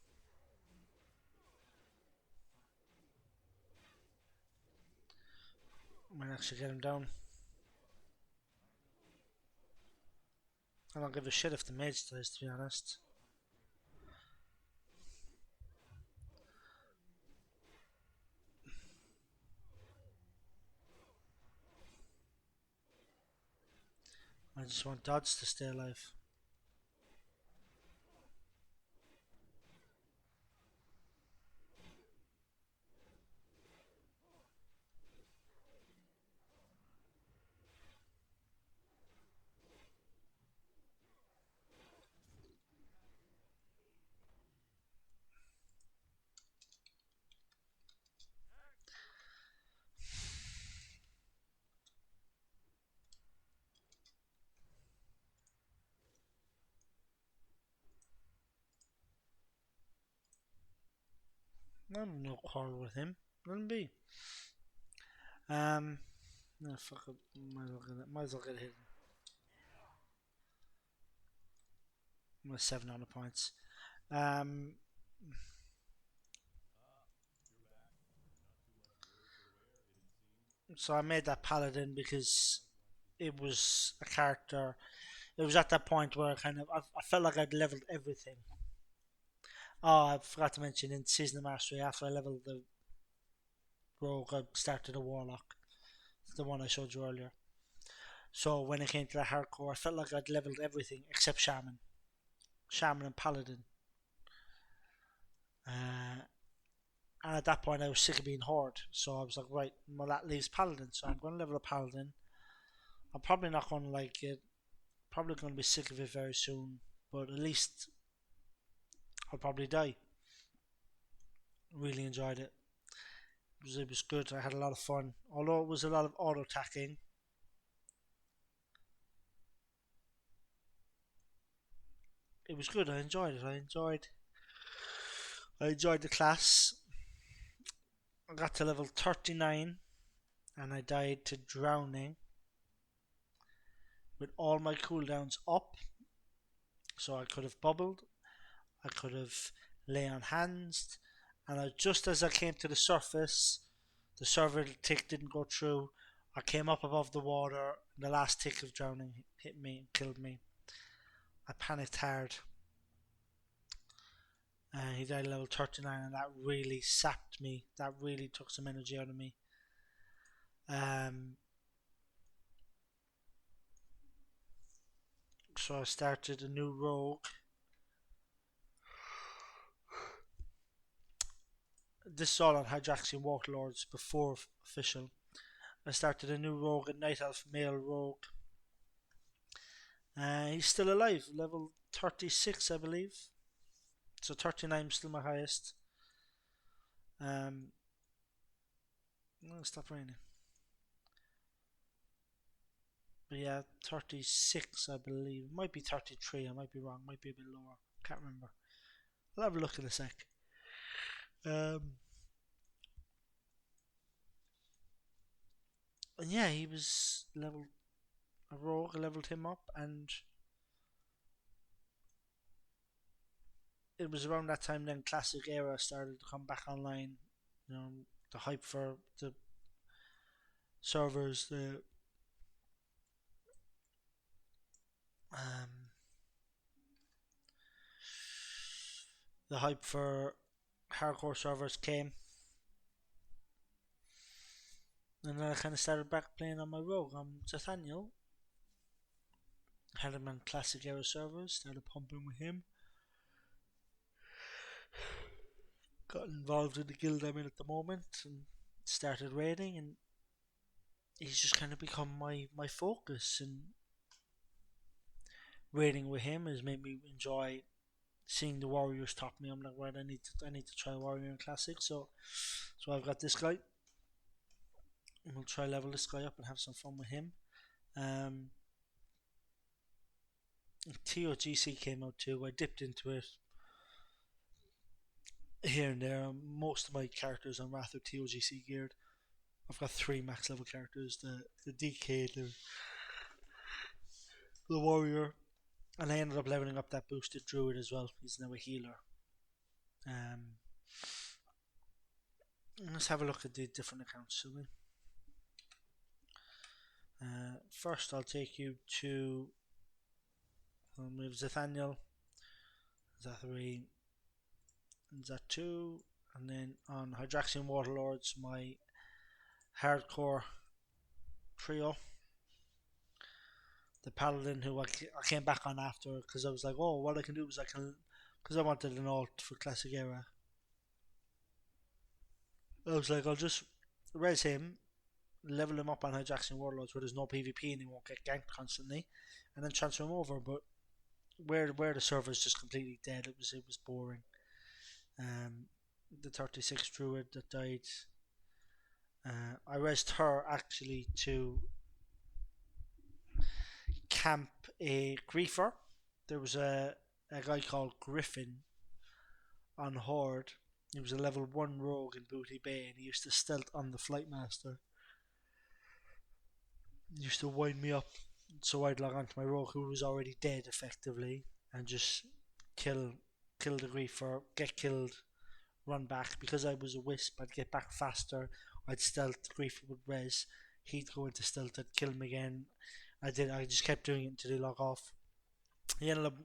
Might actually get him down. I don't give a shit if the mage dies, to be honest. I just want Dodds to stay alive. I'm no quarrel with him. Let him be. No, fuck it. Might as well get hit. I'm at 7 on the points. So I made that paladin because it was a character. It was at that point where I felt like I'd leveled everything. Oh, I forgot to mention in Season of Mastery, after I leveled the rogue, I started a warlock, the one I showed you earlier. So when it came to the hardcore, I felt like I'd leveled everything except shaman and paladin. Uh, and at that point, I was sick of being horde, so I was like, right, well that leaves paladin, so I'm going to level a paladin. I'm probably not going to like it. Probably going to be sick of it very soon, but at least I'll probably die. Really enjoyed it. It was good. I had a lot of fun. Although it was a lot of auto attacking, it was good. I enjoyed it. I enjoyed the class. I got to level 39 and I died to drowning with all my cooldowns up. So I could have bubbled, I could have lay on hands, and just as I came to the surface, the server tick didn't go through. I came up above the water, and the last tick of drowning hit me and killed me. I panicked hard. He died at level 39, and that really sapped me. That really took some energy out of me. So I started a new rogue. This is all on Hydraxian Waterlords before official. I started a new rogue, a Night Elf male rogue. He's still alive, level 36, I believe. So 39 is still my highest. Stop raining. But yeah, 36, I believe. It might be 33, I might be wrong, might be a bit lower. Can't remember. I'll have a look in a sec. And yeah, he was level a rogue. I leveled him up, and it was around that time then Classic Era started to come back online. You know, the hype for the servers, um, the hype for hardcore servers came, and then I kind of started back playing on my rogue. I'm Zathaniel. Had him on Classic Era servers. Started pumping with him. Got involved in the guild I'm in at the moment, and started raiding. And he's just kind of become my focus. And raiding with him has made me enjoy seeing the warriors top me. I'm like, right, I need to try warrior in classic. So I've got this guy. And we'll try level this guy up and have some fun with him. TOGC came out too. I dipped into it here and there. Most of my characters on Wrath are TOGC geared. I've got 3 max level characters: the DK, the warrior, And I ended up leveling up that boosted druid as well. He's now a healer. Let's have a look at the different accounts, shall we? First, I'll take you to we have Zathaniel, Zathari, and Zatu, and then on Hydraxian Waterlords, my hardcore trio. The Paladin, who I came back on after because I was like, oh, what I can do is because I wanted an alt for Classic Era. I was like, I'll just res him, level him up on Hydraxian Warlords where there's no PvP and he won't get ganked constantly, and then transfer him over. But where the server's just completely dead, it was boring. The 36 druid that died. I resed her actually to camp a griefer. There was a guy called Griffin on Horde. He was a level 1 rogue in Booty Bay and he used to stealth on the Flight Master. He used to wind me up so I'd log onto my rogue who was already dead effectively and just kill the griefer, get killed, run back. Because I was a wisp, I'd get back faster. I'd stealth, the griefer would res, he'd go into stealth, I'd kill him again. I just kept doing it until he log off. He ended up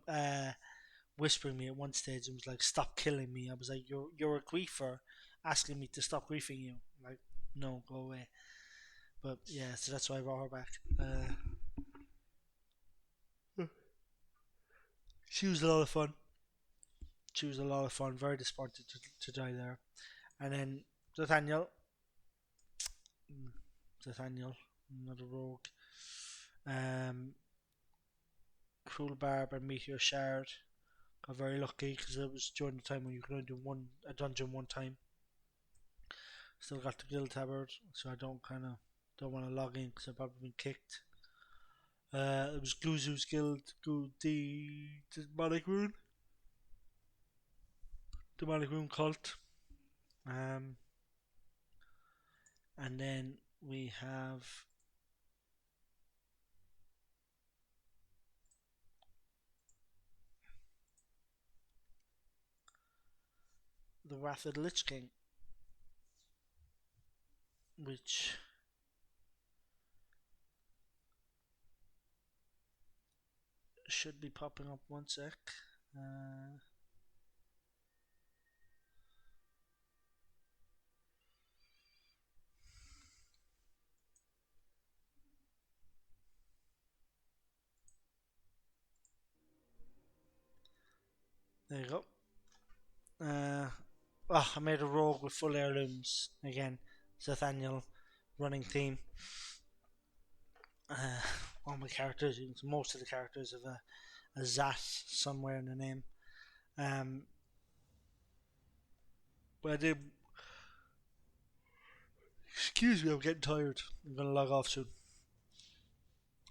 whispering me at one stage and was like, "Stop killing me." I was like, "You're a griefer, asking me to stop griefing you." I'm like, no, go away. But yeah, so that's why I brought her back. She was a lot of fun. She was a lot of fun. Very disappointed to die there. And then Zathaniel, Zathaniel, another rogue. Um, Cruel Barb and Meteor Shard. Got very lucky because it was during the time when you could only do a dungeon one time. Still got the guild tabard, so I don't want to log in because I've probably been kicked. It was Gluzu's guild, the demonic rune cult. And then we have the Wrath of the Lich King, which should be popping up one sec. There you go. I made a rogue with full heirlooms again. Zathaniel running theme. All my characters, most of the characters have a Zat somewhere in the name. But I did. Excuse me, I'm getting tired. I'm gonna log off soon.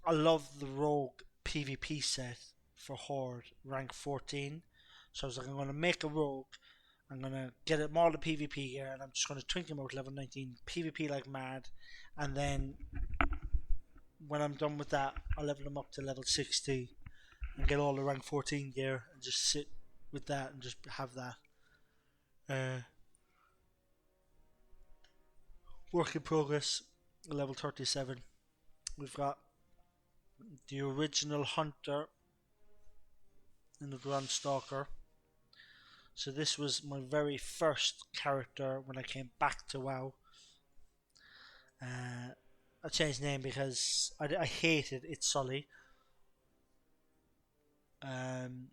I love the rogue PvP set for Horde rank 14. So I was like, I'm gonna make a rogue. I'm gonna get him all the PvP gear, and I'm just gonna twink him out level 19 PvP like mad, and then when I'm done with that, I'll level him up to level 60 and get all the rank 14 gear and just sit with that and just have that. Work in progress, level 37. We've got the original Hunter and the Grand Stalker. So this was my very first character when I came back to WoW. I changed name because I hated It's Sully. And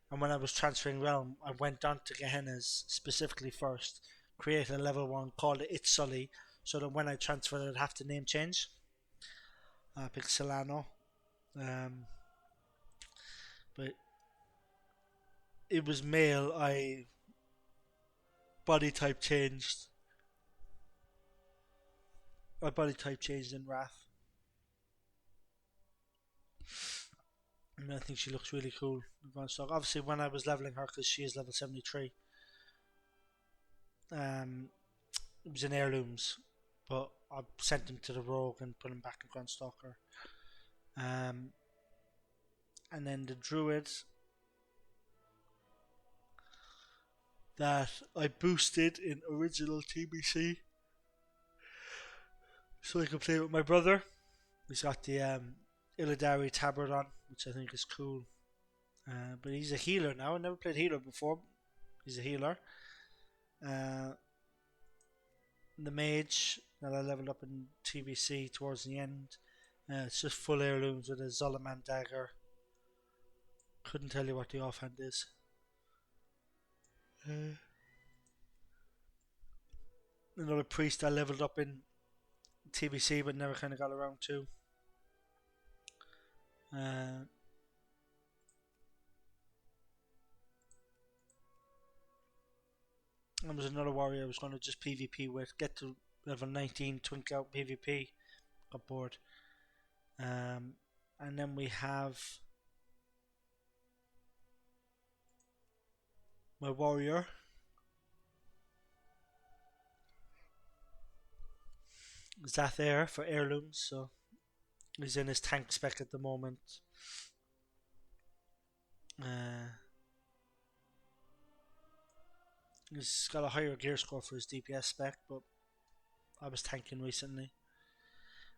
when I was transferring realm, I went on to Gehenna's specifically first, created a level 1, called it It's Sully, so that when I transferred I'd have to name change. I picked Solano. But it was male, I body type changed. My body type changed in Wrath. And I think she looks really cool. Obviously, when I was leveling her, because she is level 73, it was in heirlooms, but I sent him to the rogue and put him back in Grand Stalker. and then the druid that I boosted in original TBC so I can play with my brother. He's got the Illidari tabard on, which I think is cool. But he's a healer now. I never played healer before. He's a healer. Uh, the mage that I leveled up in TBC towards the end. It's just full heirlooms with a Zolaman dagger. Couldn't tell you what the offhand is. Another priest I leveled up in TBC but never kind of got around to. There was another warrior I was going to just PvP with, get to level 19, twinkle out PvP, got bored. And then we have my warrior. Zathaniel for heirlooms, so he's in his tank spec at the moment. He's got a higher gear score for his DPS spec, but I was tanking recently.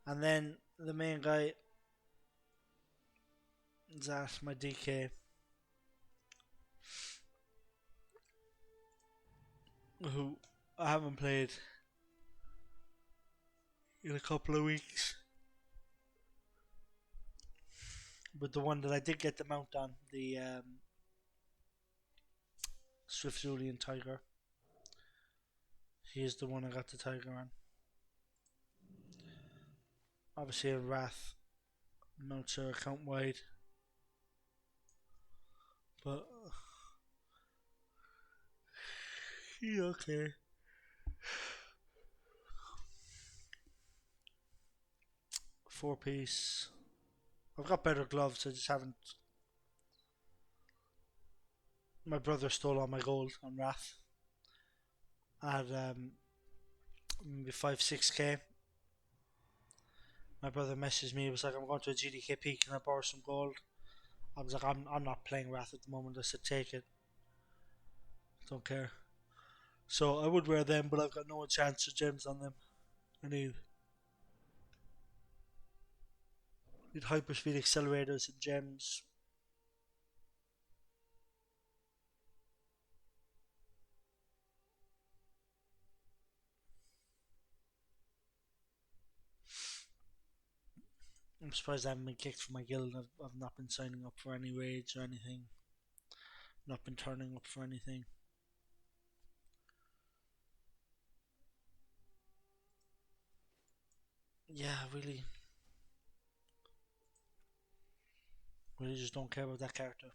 And then the main guy is at my DK, who I haven't played in a couple of weeks. But the one that I did get the mount on, the Swift Julian Tiger, he is the one I got the Tiger on. Obviously in Wrath, mounts are account wide, but yeah, okay. Four piece. I've got better gloves, I just haven't. My brother stole all my gold on Wrath. I had maybe 5-6k. My brother messaged me, he was like, I'm going to a GDKP, can I borrow some gold? I was like, I'm not playing Wrath at the moment. I said, take it. Don't care. So I would wear them, but I've got no chance of gems on them. I need hyperspeed accelerators and gems. I'm surprised I haven't been kicked from my guild. I've not been signing up for any raids or anything. Not been turning up for anything. Yeah, really just don't care about that character.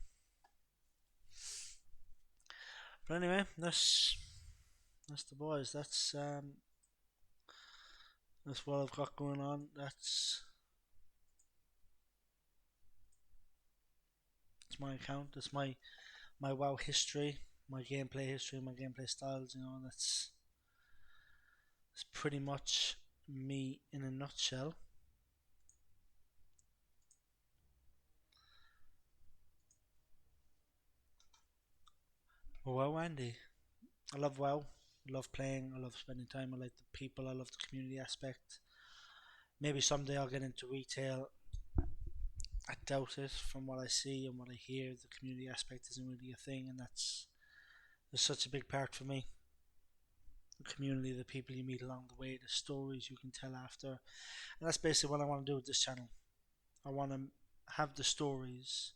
But anyway, that's the boys. That's what I've got going on. That's my account. That's my WoW history, my gameplay history, my gameplay styles. You know, that's pretty much me in a nutshell. WoW, Andy. I love WoW. I love playing. I love spending time. I like the people. I love the community aspect. Maybe someday I'll get into retail. I doubt it. From what I see and what I hear, the community aspect isn't really a thing, and that's such a big part for me. The community, the people you meet along the way, the stories you can tell after, and that's basically what I want to do with this channel. I want to have the stories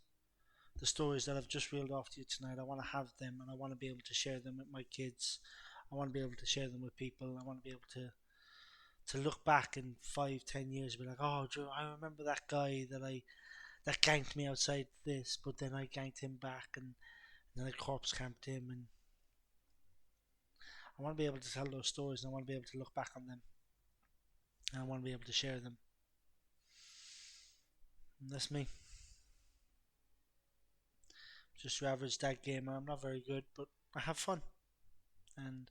that I've just reeled off to you tonight. I want to have them, and I want to be able to share them with my kids. I want to be able to share them with people. I want to be able to look back in 5-10 years and be like, oh, Drew, I remember that guy that ganked me outside this, but then I ganked him back, and then I corpse camped him, and I want to be able to tell those stories, and I want to be able to look back on them, and I want to be able to share them. And that's me. Just your average dad gamer. I'm not very good, but I have fun, and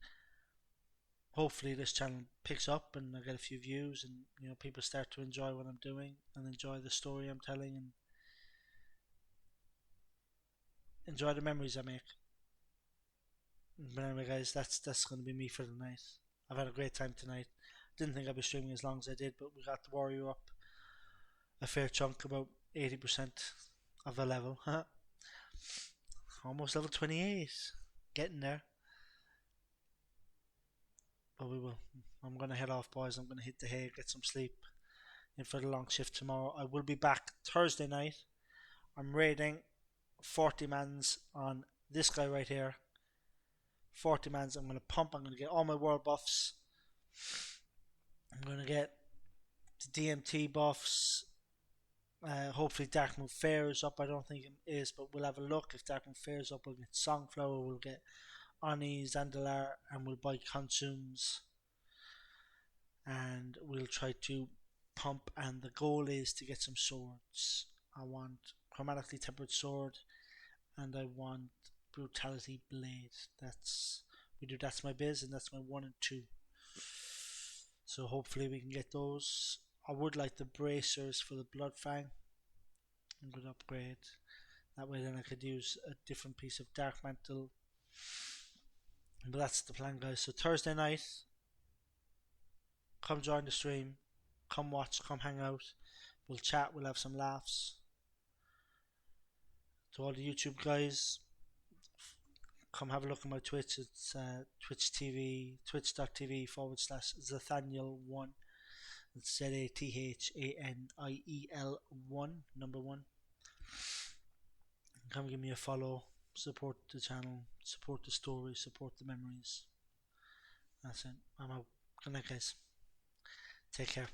hopefully this channel picks up and I get a few views, and people start to enjoy what I'm doing and enjoy the story I'm telling, and enjoy the memories I make. But anyway, guys, that's going to be me for the night. I've had a great time tonight. Didn't think I'd be streaming as long as I did, but we got the warrior up a fair chunk, about 80% of the level. Almost level 28. Getting there. But we will. I'm going to head off, boys. I'm going to hit the hay, get some sleep. In for the long shift tomorrow. I will be back Thursday night. I'm raiding 40 mans on this guy right here. 40 mans. I'm going to pump. I'm going to get all my world buffs. I'm going to get the DMT buffs. Hopefully Darkmoon Fair is up. I don't think it is, but we'll have a look. If Darkmoon Fair is up, we'll get Songflower, we'll get Oni, Zandalar, and we'll buy Consumes. And we'll try to pump, and the goal is to get some swords. I want Chromatically Tempered Sword, and I want Brutality Blade. That's my biz, and that's my 1 and 2. So hopefully we can get those. I would like the bracers for the Bloodfang. I'm going to upgrade. That way then I could use a different piece of Dark Mantle. But that's the plan, guys. So Thursday night, come join the stream. Come watch, come hang out. We'll chat, we'll have some laughs. To all the YouTube guys, come have a look at my Twitch. It's Twitch TV, twitch.tv/Zathaniel1. It's ZATHANIEL1, number 1. Come give me a follow, support the channel, support the story, support the memories. That's it. I'm out. Good night, guys. Take care.